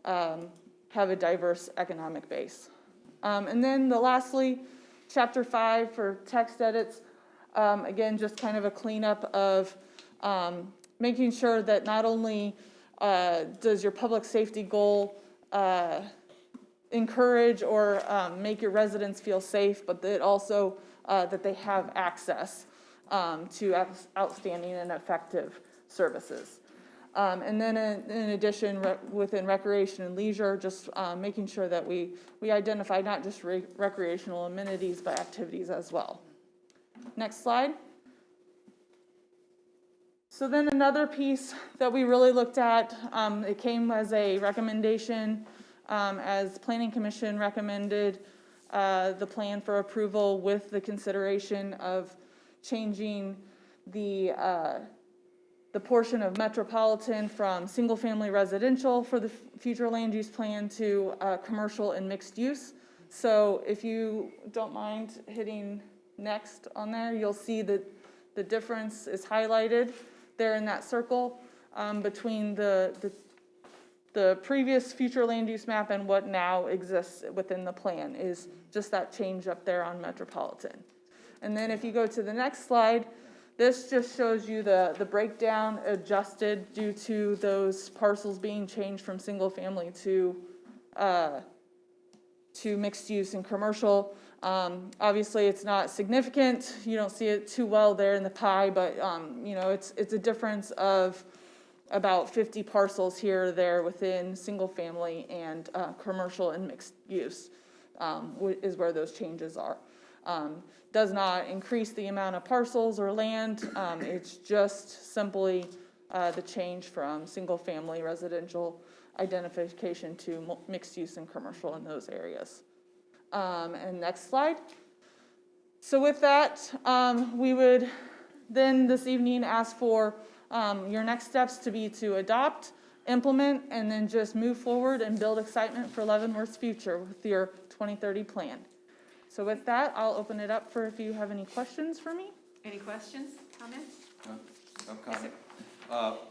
have a diverse economic base. And then lastly, chapter 5 for text edits, again, just kind of a cleanup of making sure that not only does your public safety goal encourage or make your residents feel safe, but that also that they have access to outstanding and effective services. And then in addition, within recreation and leisure, just making sure that we identify not just recreational amenities, but activities as well. Next slide. So then another piece that we really looked at, it came as a recommendation as Planning Commission recommended the plan for approval with the consideration of changing the portion of metropolitan from single-family residential for the future land use plan to commercial and mixed use. So if you don't mind hitting next on there, you'll see that the difference is highlighted there in that circle between the previous future land use map and what now exists within the plan is just that change up there on metropolitan. And then if you go to the next slide, this just shows you the breakdown adjusted due to those parcels being changed from single family to mixed use and commercial. Obviously it's not significant. You don't see it too well there in the pie, but it's a difference of about 50 parcels here or there within single family and commercial and mixed use is where those changes are. Does not increase the amount of parcels or land. It's just simply the change from single family residential identification to mixed use and commercial in those areas. And next slide. So with that, we would then this evening ask for your next steps to be to adopt, implement, and then just move forward and build excitement for Leavenworth's future with your 2030 plan. So with that, I'll open it up for if you have any questions for me. Any questions, comments? No comment.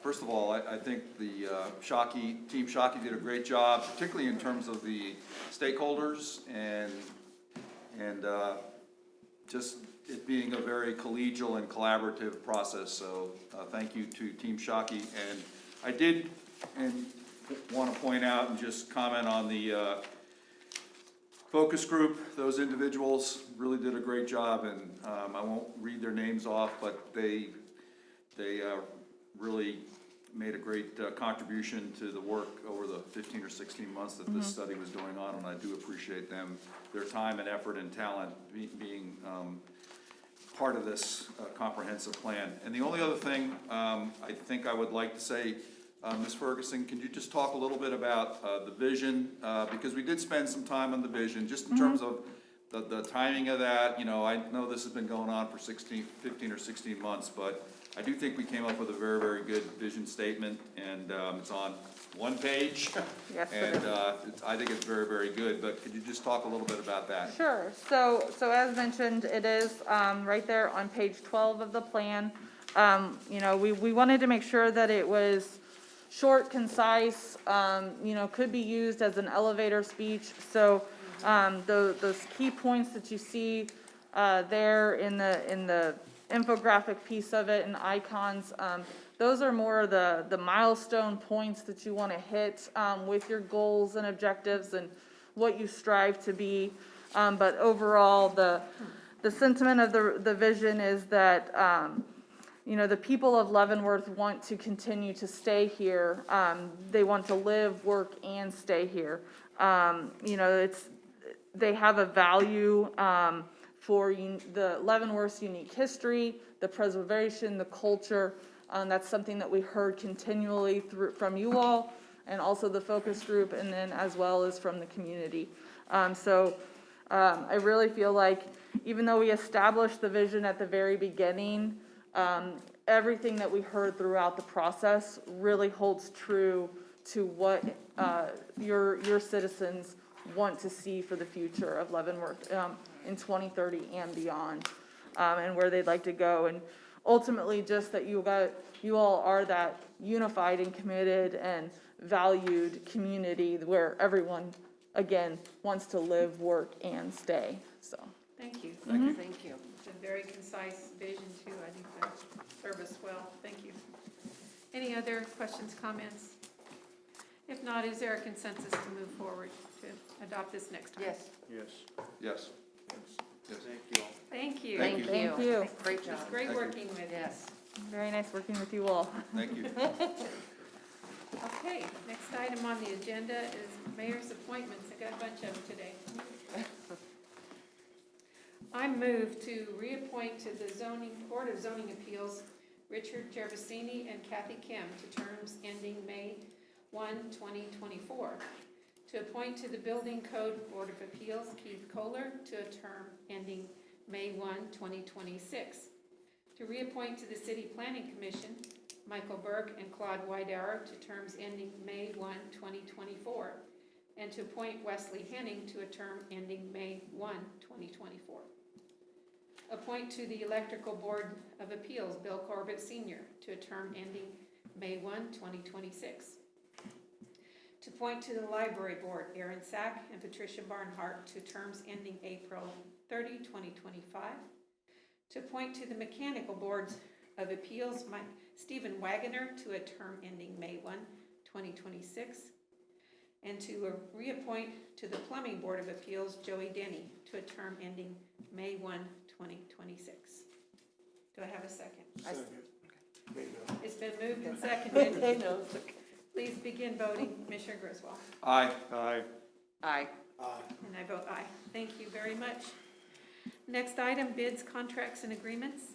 First of all, I think the Team Shockey did a great job, particularly in terms of the stakeholders and just it being a very collegial and collaborative process. So thank you to Team Shockey. And I did want to point out and just comment on the focus group. Those individuals really did a great job, and I won't read their names off, but they really made a great contribution to the work over the 15 or 16 months that this study was going on, and I do appreciate them, their time and effort and talent being part of this comprehensive plan. And the only other thing I think I would like to say, Ms. Ferguson, can you just talk a little bit about the vision? Because we did spend some time on the vision, just in terms of the timing of that. You know, I know this has been going on for 15 or 16 months, but I do think we came up with a very, very good vision statement, and it's on one page. Yes, and I think it's very, very good, but could you just talk a little bit about that? Sure. So as mentioned, it is right there on page 12 of the plan. We wanted to make sure that it was short, concise, could be used as an elevator speech. So those key points that you see there in the infographic piece of it and icons, those are more the milestone points that you want to hit with your goals and objectives and what you strive to be. But overall, the sentiment of the vision is that the people of Leavenworth want to continue to stay here. They want to live, work, and stay here. They have a value for the Leavenworth's unique history, the preservation, the culture. That's something that we heard continually from you all, and also the focus group, and then as well as from the community. I really feel like even though we established the vision at the very beginning, everything that we heard throughout the process really holds true to what your citizens want to see for the future of Leavenworth in 2030 and beyond, and where they'd like to go. And ultimately, just that you all are that unified and committed and valued community where everyone, again, wants to live, work, and stay. So Thank you. Thank you. It's a very concise vision too. I think that served us well. Thank you. Any other questions, comments? If not, is there a consensus to move forward to adopt this next time? Yes. Yes. Yes. Yes. Thank you all. Thank you. Thank you. thank you. Great It job. was great working with you. Yes. Very nice working with you all. Thank you. Okay, next item on the agenda is mayor's appointments. I got a bunch of them today. I move to reappoint to the Board of Zoning Appeals, Richard Gervasini and Kathy Kim to terms ending May 1, 2024. To appoint to the Building Code Board of Appeals, Keith Kohler, to a term ending May 1, 2026. To reappoint to the City Planning Commission, Michael Burke and Claude Wydauer to terms ending May 1, 2024. And to appoint Wesley Henning to a term ending May 1, 2024. Appoint to the Electrical Board of Appeals, Bill Corbett Sr., to a term ending May 1, 2026. To appoint to the Library Board, Aaron Sack and Patricia Barnhart, to terms ending April 30, 2025. To appoint to the Mechanical Boards of Appeals, Stephen Wagoner, to a term ending May 1, 2026. And to reappoint to the Plumbing Board of Appeals, Joey Denny, to a term ending May 1, 2026. Do I have a second? Second. It's been moved and seconded. Please begin voting. Commissioner Griswold. Aye. Aye. Aye. And I vote aye. Thank you very much. Next item, bids, contracts, and agreements.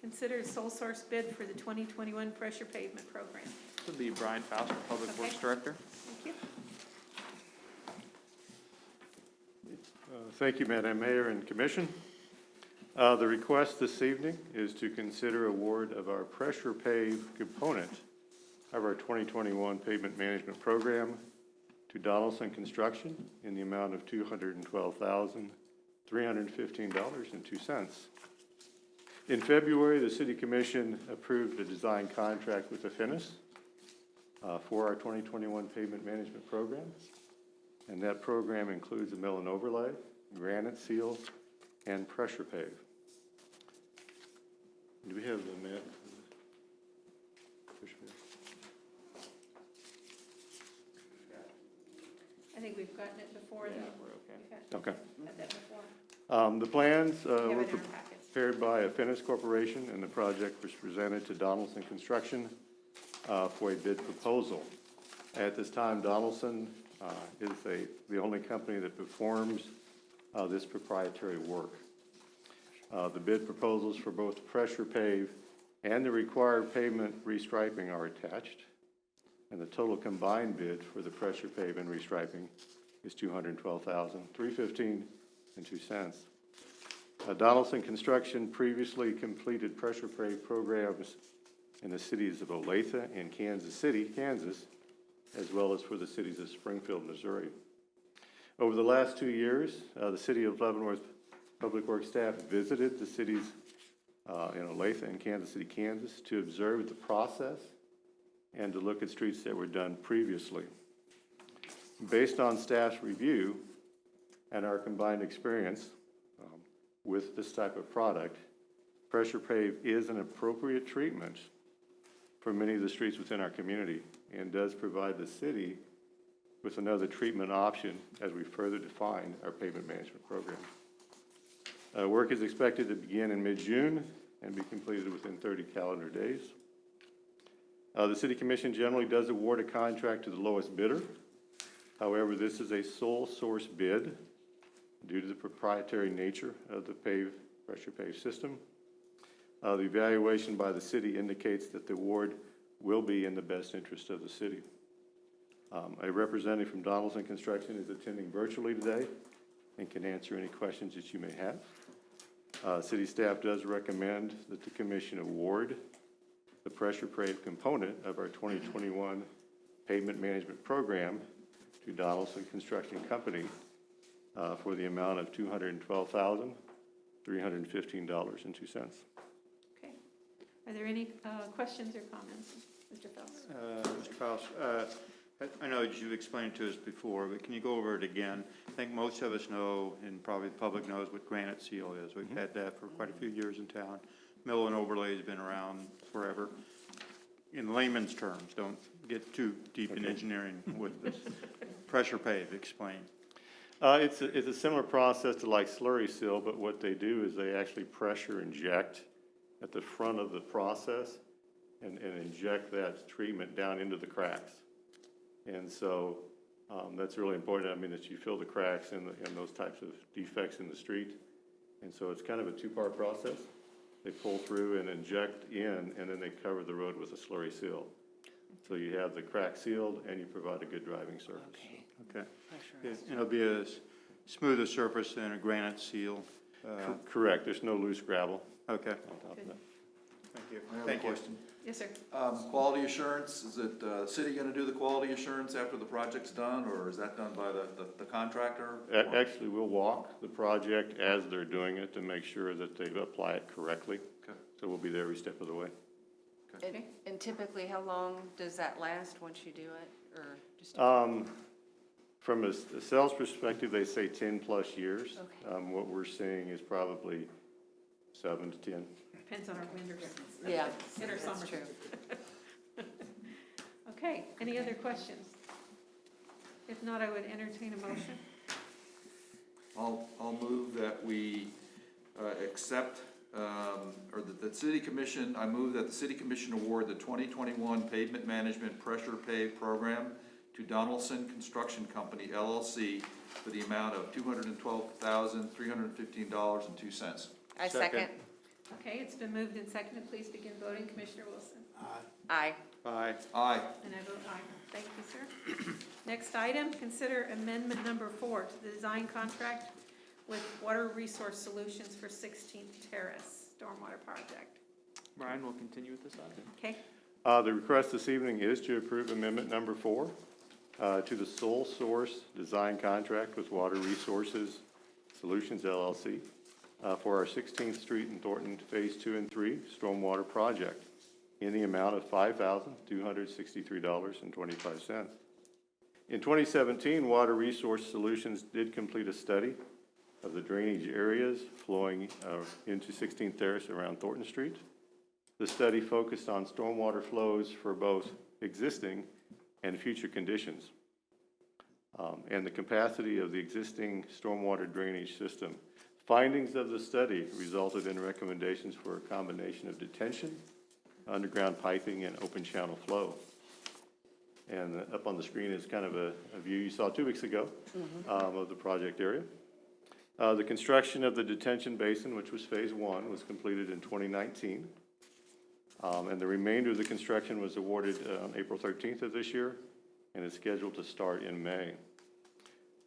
Consider sole source bid for the 2021 pressure pavement program. This would be Brian Fauster, Public Works Okay. Director. Thank you. Thank you, Madam Mayor and Commission. The request this evening is to consider award of our pressure pave component of our 2021 pavement management program to Donaldson Construction in the amount of $212,315.02. In February, the City Commission approved a design contract with Affinis for our 2021 pavement management program. And that program includes a mill and overlay, granite seal, and pressure pave. Do we have the map? I think we've gotten it before. Yeah, we're okay. Okay. Had that before. The plans We have were it in our packets. prepared by Affinis Corporation, and the project was presented to Donaldson Construction for a bid proposal. At this time, Donaldson is the only company that performs this proprietary work. The bid proposals for both pressure pave and the required pavement restriping are attached, and the total combined bid for the pressure pave and restriping is $212,315.02. Donaldson Construction previously completed pressure pave programs in the cities of Olathe and Kansas City, Kansas, as well as for the cities of Springfield, Missouri. Over the last 2 years, the City of Leavenworth Public Works staff visited the cities in Olathe and Kansas City, Kansas, to observe the process and to look at streets that were done previously. Based on staff's review and our combined experience with this type of product, pressure pave is an appropriate treatment for many of the streets within our community and does provide the city with another treatment option as we further define our pavement management program. Work is expected to begin in mid-June and be completed within 30 calendar days. The City Commission generally does award a contract to the lowest bidder. However, this is a sole source bid, due to the proprietary nature of the pressure pave system. The evaluation by the city indicates that the award will be in the best interest of the city. A representative from Donaldson Construction is attending virtually today and can answer any questions that you may have. City staff does recommend that the commission award the pressure pave component of our 2021 pavement management program to Donaldson Construction Company for the amount of $212,315.02. Okay. Are there any questions or comments? Mr. Phelps? Mr. Faust, I know that you've explained it to us before, but can you go over it again? I think most of us know, and probably the public knows, what granite seal is. We've had that for quite a few years in town. Mill and overlay has been around forever. In layman's terms, don't get too deep in engineering with this. Pressure pave, explain. It's a similar process to like slurry seal, but what they do is they actually pressure inject at the front of the process and inject that treatment down into the cracks. And so that's really important. I mean, that you fill the cracks and those types of defects in the street. And so it's kind of a two-part process. They pull through and inject in, and then they cover the road with a slurry seal. So you have the crack sealed, and you provide a good driving surface. Okay. And it'll be a smoother surface than a granite seal. Correct. There's no loose gravel. Okay. On top of that. Thank you. I have Thank a you. question. Yes, sir. Quality assurance, is it city gonna do the quality assurance after the project's done, or is that done by the contractor? Actually, we'll walk the project as they're doing it to make sure that they apply it correctly. Okay. So we'll be there every step of the way. And typically, how long does that last once you do it, or just? From a sales perspective, they say 10+ years. Okay. What we're seeing is probably 7 to 10. Depends on our winters. Yeah, And our that's summers. true. Okay, any other questions? If not, I would entertain a motion. I'll move that we accept, or that the city commission, I move that the city commission award the 2021 pavement management pressure pave program to Donaldson Construction Company LLC for the amount of $212,315.02. I second. Okay, it's been moved and seconded. Please begin voting. Commissioner Wilson? Aye. Aye. Aye. And I vote aye. Thank you, sir. Next item, consider amendment number 4 to the design contract with Water Resource Solutions for 16th Terrace Stormwater Project. Brian will continue with this item. Okay, The request this evening is to approve amendment number 4 to the sole source design contract with Water Resources Solutions LLC for our 16th Street and Thornton Phase 2 and 3 Stormwater Project in the amount of $5,263.25. In 2017, Water Resource Solutions did complete a study of the drainage areas flowing into 16th Terrace around Thornton Street. The study focused on stormwater flows for both existing and future conditions, and the capacity of the existing stormwater drainage system. Findings of the study resulted in recommendations for a combination of detention, underground piping, and open channel flow. And up on the screen is kind of a view you saw 2 weeks ago of the project area. The construction of the detention basin, which was phase 1, was completed in 2019. And the remainder of the construction was awarded on April 13th of this year and is scheduled to start in May.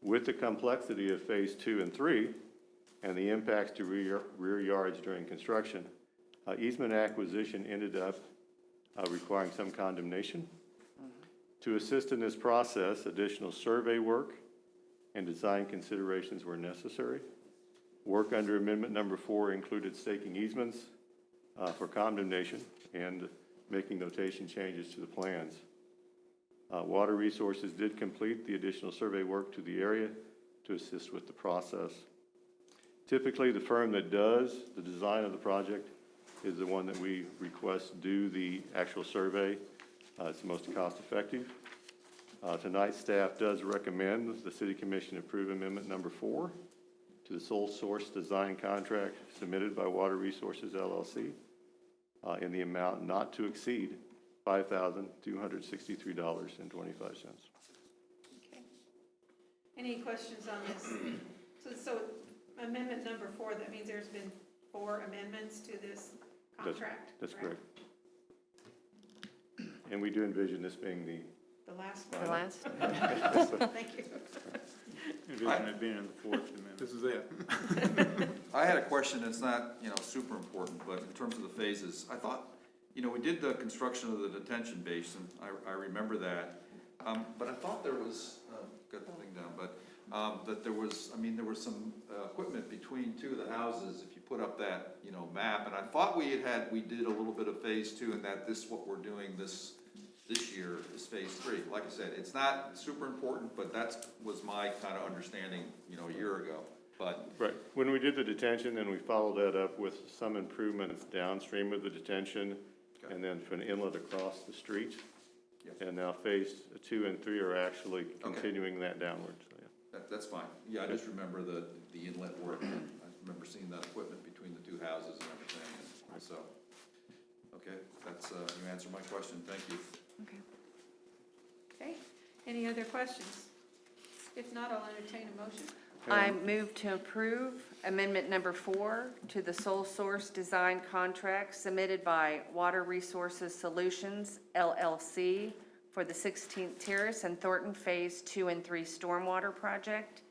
With the complexity of phase 2 and 3 and the impacts to rear yards during construction, easement acquisition ended up requiring some condemnation. To assist in this process, additional survey work and design considerations were necessary. Work under amendment number 4 included staking easements for condemnation and making notation changes to the plans. Water Resources did complete the additional survey work to the area to assist with the process. Typically, the firm that does the design of the project is the one that we request do the actual survey. It's the most cost-effective. Tonight, staff does recommend the City Commission approve amendment number 4 to the sole source design contract submitted by Water Resources LLC in the amount not to exceed $5,263.25. okay. Any questions on this? So amendment number 4, that means there's been 4 amendments to this contract? That's correct. And we do envision this being the The The last? Thank you. Envision it being in the Fourth Amendment. This is it. I had a question that's not, super important, but in terms of the phases, I thought, we did the construction of the detention basin, I remember that. But I thought there was, got the thing down, but, that there was some, equipment between 2 of the houses, if you put up that, map, and I thought we did a little bit of phase 2, and that what we're doing this year is phase 3. Like I said, it's not super important, but that was my kind of understanding, a year ago, but. Right. When we did the detention, then we followed that up with some improvements downstream of the detention, Okay. and then for an inlet across the street. Yep. And now phase 2 and 3 are actually continuing that downward, so yeah. That's fine. Yeah, I just remember the inlet work. I remember seeing that equipment between the 2 houses and everything, and so. Okay, that's, you answered my question. Thank you. Okay, any other questions? If not, I'll entertain a motion. I move to approve amendment number 4 to the sole source design contract submitted by Water Resources Solutions LLC for the 16th Terrace and Thornton Phase 2 and 3 Stormwater Project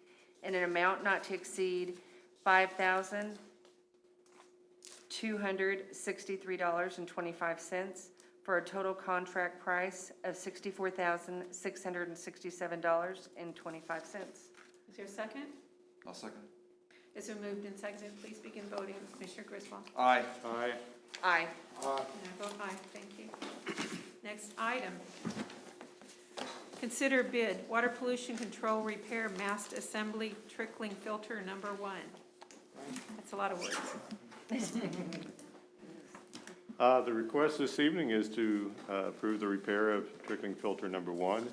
in an amount not to exceed $5,263.25 for a total contract price of $64,667.25. Is there a second? I'll second. It's been moved and seconded. Please begin voting. Commissioner Griswold. Aye. Aye. Aye. And I vote aye. Thank you. Next item. Consider bid, water pollution control repair mast assembly trickling filter number 1. That's a lot of words. The request this evening is to approve the repair of trickling filter number 1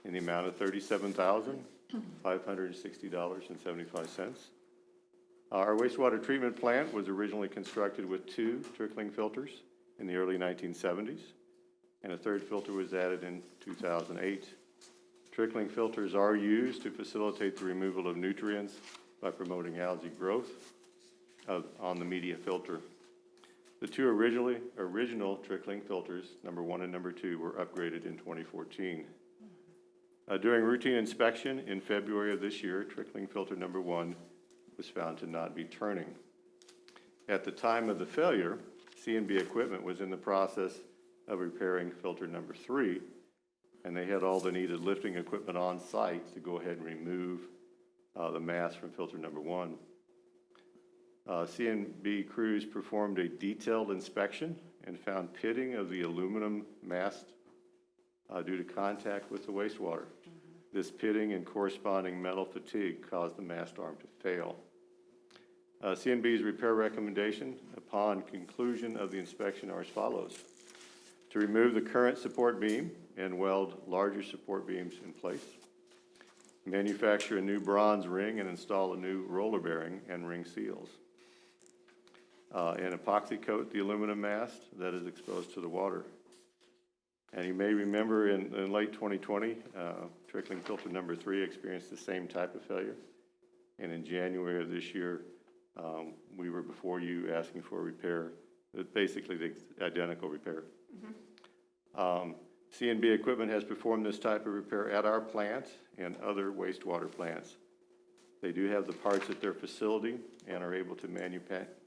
in the amount of $37,560.75. Our wastewater treatment plant was originally constructed with 2 trickling filters in the early 1970s, and a 3rd filter was added in 2008. Trickling filters are used to facilitate the removal of nutrients by promoting algae growth on the media filter. The 2 original trickling filters, number 1 and number 2, were upgraded in 2014. During routine inspection in February of this year, trickling filter number 1 was found to not be turning. At the time of the failure, C&B equipment was in the process of repairing filter number 3, and they had all the needed lifting equipment on site to go ahead and remove the mass from filter number 1. C&B crews performed a detailed inspection and found pitting of the aluminum mast due to contact with the wastewater. This pitting and corresponding metal fatigue caused the mast arm to fail. C&B's repair recommendation upon conclusion of the inspection are as follows: to remove the current support beam and weld larger support beams in place, manufacture a new bronze ring and install a new roller bearing and ring seals, and epoxy coat the aluminum mast that is exposed to the water. And you may remember in late 2020, trickling filter number 3 experienced the same type of failure. And in January of this year, we were before you asking for a repair, basically the identical repair. C&B equipment has performed this type of repair at our plant and other wastewater plants. They do have the parts at their facility and are able to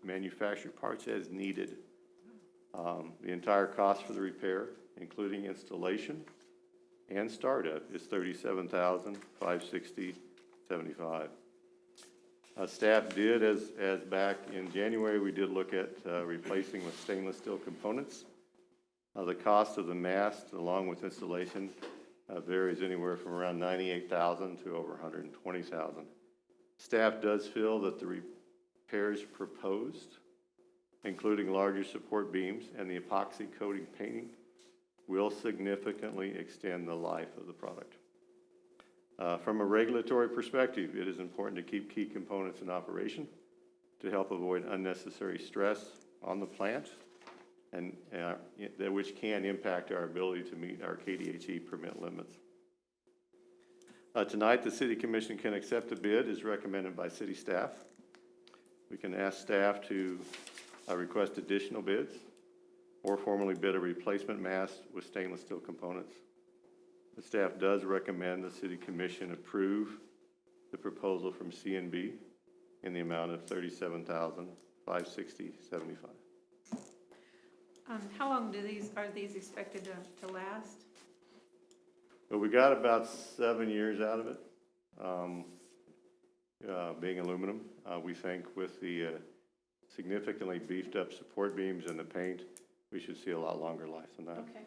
manufacture parts as needed. The entire cost for the repair, including installation and startup, is $37,560.75. Staff did, as back in January, we did look at replacing with stainless steel components. The cost of the mast, along with installation, varies anywhere from around $98,000 to over $120,000. Staff does feel that the repairs proposed, including larger support beams and the epoxy coating painting, will significantly extend the life of the product. From a regulatory perspective, it is important to keep key components in operation to help avoid unnecessary stress on the plant, and which can impact our ability to meet our KDHE permit limits. Tonight, the city commission can accept a bid as recommended by city staff. We can ask staff to request additional bids or formally bid a replacement mast with stainless steel components. The staff does recommend the city commission approve the proposal from C&B in the amount of $37,560.75. How long are these expected to last? But we got about 7 years out of it, being aluminum. We think with the significantly beefed up support beams and the paint, we should see a lot longer life than that. Okay.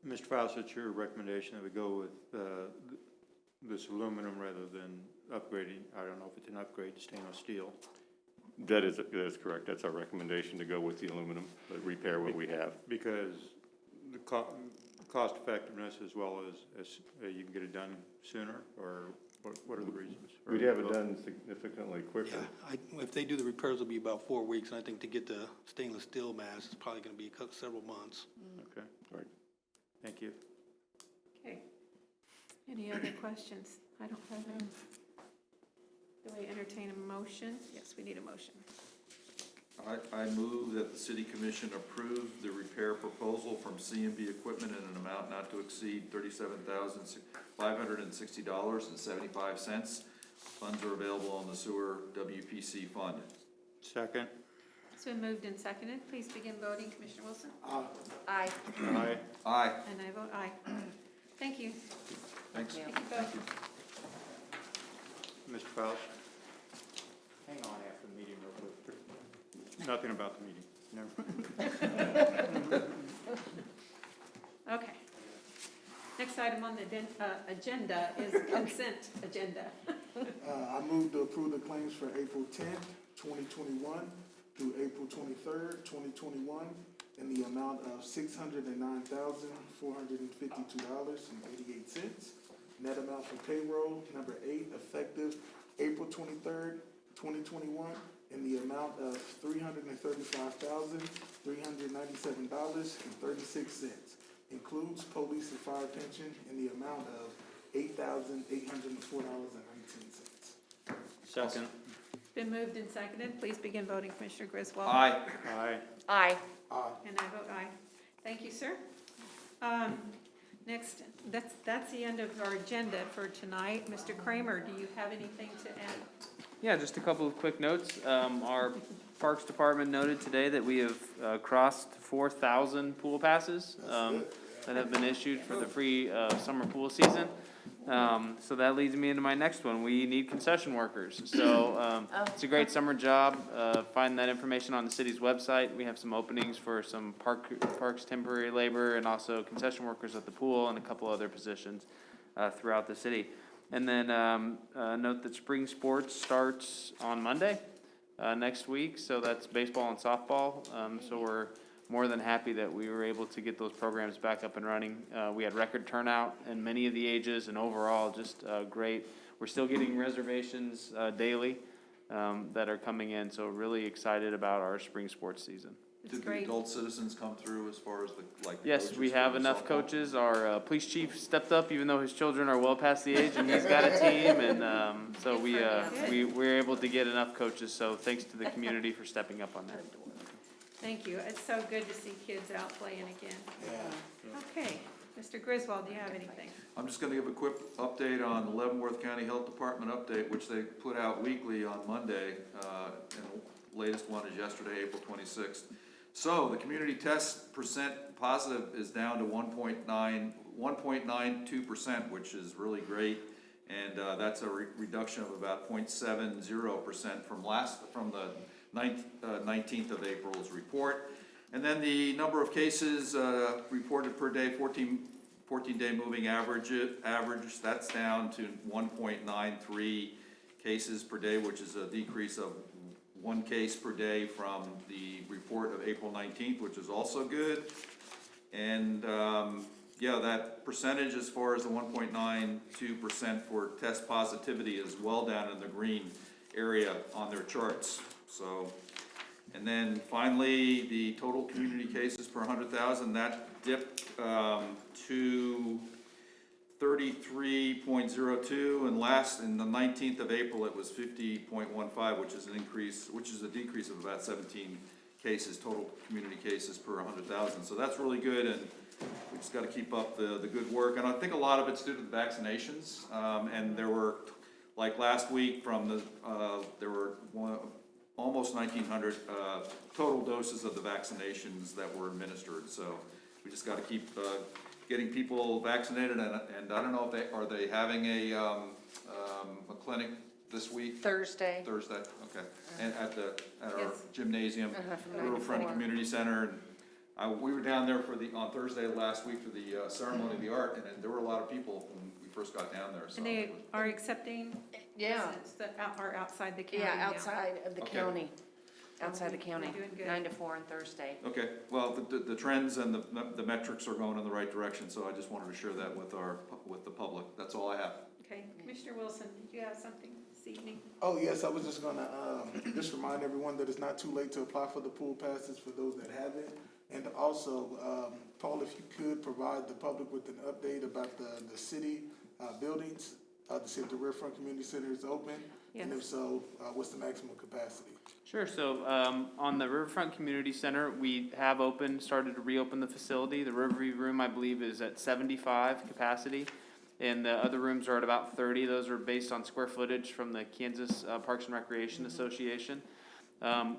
Mr. Faust, it's your recommendation that we go with this aluminum rather than upgrading, I don't know if it's an upgrade to stainless steel. That is correct. That's our recommendation, to go with the aluminum, but repair what we have. Because the cost effectiveness, as well as you can get it done sooner, or what are the reasons? We'd have it done significantly quicker. Yeah, if they do the repairs, it'll be about 4 weeks, and I think to get the stainless steel mast, it's probably gonna be several months. Okay, all right. Thank you. Okay. Any other questions? I don't have any. Do I entertain a motion? Yes, we need a motion. I move that the city commission approve the repair proposal from C&B Equipment in an amount not to exceed $37,560.75. Funds are available on the sewer WPC fund. Second. It's been moved and seconded. Please begin voting. Commissioner Wilson? Aye. Aye. Aye. And I vote aye. Thank you. Thanks. Yeah. Thank you both. Mr. Faust? Hang on after the meeting real quick. Nothing about the meeting. Never. Okay. Next item on the agenda is consent agenda. I move to approve the claims for April 10th, 2021 through April 23rd, 2021 in the amount of $609,452.88. Net amount for payroll number 8, effective April 23rd, 2021 in the amount of $335,397.36. Includes police and fire pension in the amount of $8,804.19. Second. Been moved and seconded. Please begin voting. Commissioner Griswold? Aye. Aye. Aye. And I vote aye. Thank you, sir. Next, that's the end of our agenda for tonight. Mr. Kramer, do you have anything to add? Yeah, just a couple of quick notes. Our Parks Department noted today that we have crossed 4,000 pool passes that have been issued for the free summer pool season. So that leads me into my next one. We need concession workers. So it's a great summer job. Find that information on the city's website. We have some openings for some parks temporary labor and also concession workers at the pool and a couple other positions throughout the city. And then note that spring sports starts on Monday next week. So that's baseball and softball. So we're more than happy that we were able to get those programs back up and running. We had record turnout in many of the ages, and overall just great. We're still getting reservations daily that are coming in, so really excited about our spring sports season. It's Did great. the adult citizens come through as far as the Yes, coaches we for have the enough softball? coaches. Our police chief stepped up, even though his children are well past the age, and he's got a team, and so we're able to get enough coaches. So thanks to the community for stepping up on that. Thank you. It's so good to see kids out playing again. Okay. Mr. Griswold, do you have anything? I'm just gonna give a quick update on the Leavenworth County Health Department update, which they put out weekly on Monday, and the latest one is yesterday, April 26th. So the community test percent positive is down to 1.92%, which is really great. And that's a reduction of about 0.70% from the 19th of April's report. And then the number of cases reported per day, 14-day moving average, that's down to 1.93 cases per day, which is a decrease of 1 case per day from the report of April 19th, which is also good. And yeah, that percentage as far as the 1.92% for test positivity is well down in the green area on their charts. So, and then finally, the total community cases per 100,000, that dipped to 33.02, and and the 19th of April, it was 50.15, which is a decrease of about 17 cases, total community cases per 100,000. So that's really good, and we just gotta keep up the good work. And I think a lot of it's due to the vaccinations, and there were, like last week there were almost 1,900 total doses of the vaccinations that were administered. So we just gotta keep getting people vaccinated, and I don't know if are they having a clinic this week? Thursday. Thursday, okay. And at our Yes. gymnasium, From 9 to Riverfront 4. Community Center. And we were down there on Thursday last week for the ceremony of the art, and there were a lot of people when we first got down there, so. And they are accepting Yeah. residents that are outside the county Yeah, now. outside of the Okay. county. Outside the We're county, doing good. 9 to 4 on Thursday. Okay, well, the trends and the metrics are going in the right direction, so I just wanted to share that with the public. That's all I have. Okay, Commissioner Wilson, did you have something this evening? Oh, yes, I was just gonna, just remind everyone that it's not too late to apply for the pool passes for those that haven't. And also, Paul, if you could provide the public with an update about the city, buildings, to see if the Riverfront Community Center is open. And if Yes. so, what's the maximum capacity? Sure, so, on the Riverfront Community Center, we have started to reopen the facility. The Riverview room, I believe, is at 75 capacity, and the other rooms are at about 30. Those are based on square footage from the Kansas Parks and Recreation Association.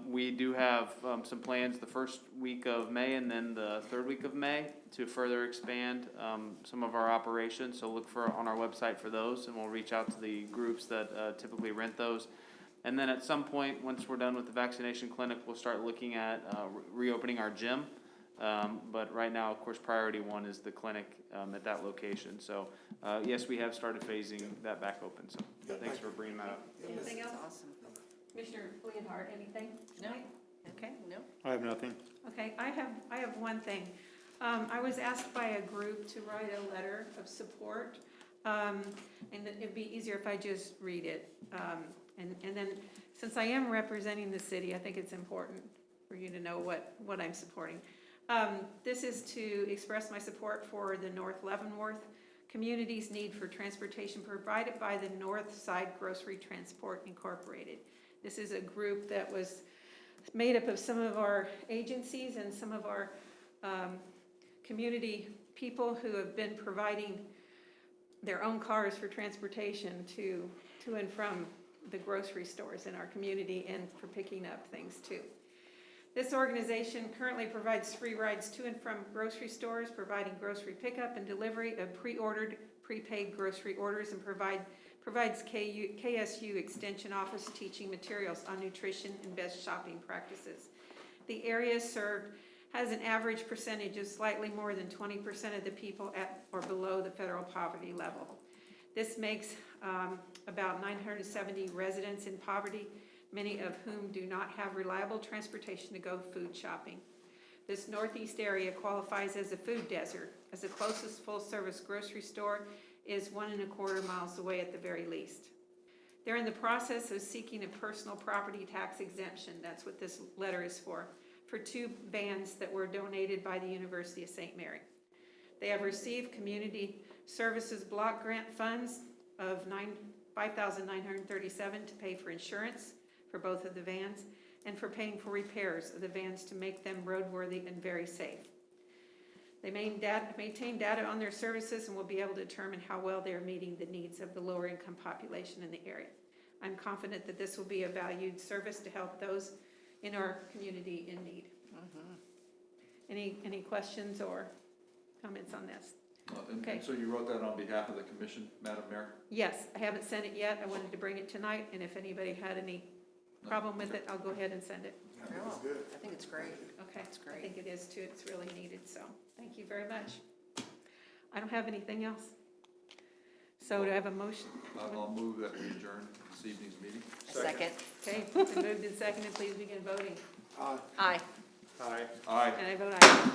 We do have, some plans the first week of May and then the third week of May to further expand, some of our operations, so look on our website for those, and we'll reach out to the groups that, typically rent those. And then at some point, once we're done with the vaccination clinic, we'll start looking at reopening our gym. But right now, of course, priority one is the clinic at that location. So, yes, we have started phasing that back open, so thanks for bringing that up. Anything else? Awesome. Commissioner Leonhardt, anything? No. Okay. No? I have nothing. Okay, I have one thing. I was asked by a group to write a letter of support, and it'd be easier if I just read it. And then, since I am representing the city, I think it's important for you to know what I'm supporting. This is to express my support for the North Leavenworth community's need for transportation provided by the North Side Grocery Transport Incorporated. This is a group that was made up of some of our agencies and some of our community people who have been providing their own cars for transportation to and from the grocery stores in our community and for picking up things too. This organization currently provides free rides to and from grocery stores, providing grocery pickup and delivery of pre-ordered, prepaid grocery orders, and provides KSU Extension Office teaching materials on nutrition and best shopping practices. The area served has an average percentage of slightly more than 20% of the people at or below the federal poverty level. This makes about 970 residents in poverty, many of whom do not have reliable transportation to go food shopping. This northeast area qualifies as a food desert, as the closest full-service grocery store is 1.25 miles away at the very least. They're in the process of seeking a personal property tax exemption, that's what this letter is for 2 vans that were donated by the University of St. Mary. They have received community services block grant funds of $5,937 to pay for insurance for both of the vans and for paying for repairs of the vans to make them roadworthy and very safe. They maintain data on their services and will be able to determine how well they are meeting the needs of the lower income population in the area. I'm confident that this will be a valued service to help those in our community in need. Any questions or comments on this? Okay. And so you wrote that on behalf of the commission, Madam Mayor? Yes, I haven't sent it yet. I wanted to bring it tonight, and if anybody had any problem with it, I'll go ahead and send it. I think it's good. I think it's great. Okay, That's great. I think it is too. It's really needed, so thank you very much. I don't have anything else. So do I have a motion? I'll move that we adjourn this evening's meeting. Second. Okay, it's been moved and seconded. Please begin voting. Aye. Aye. Aye. Aye. And I vote aye.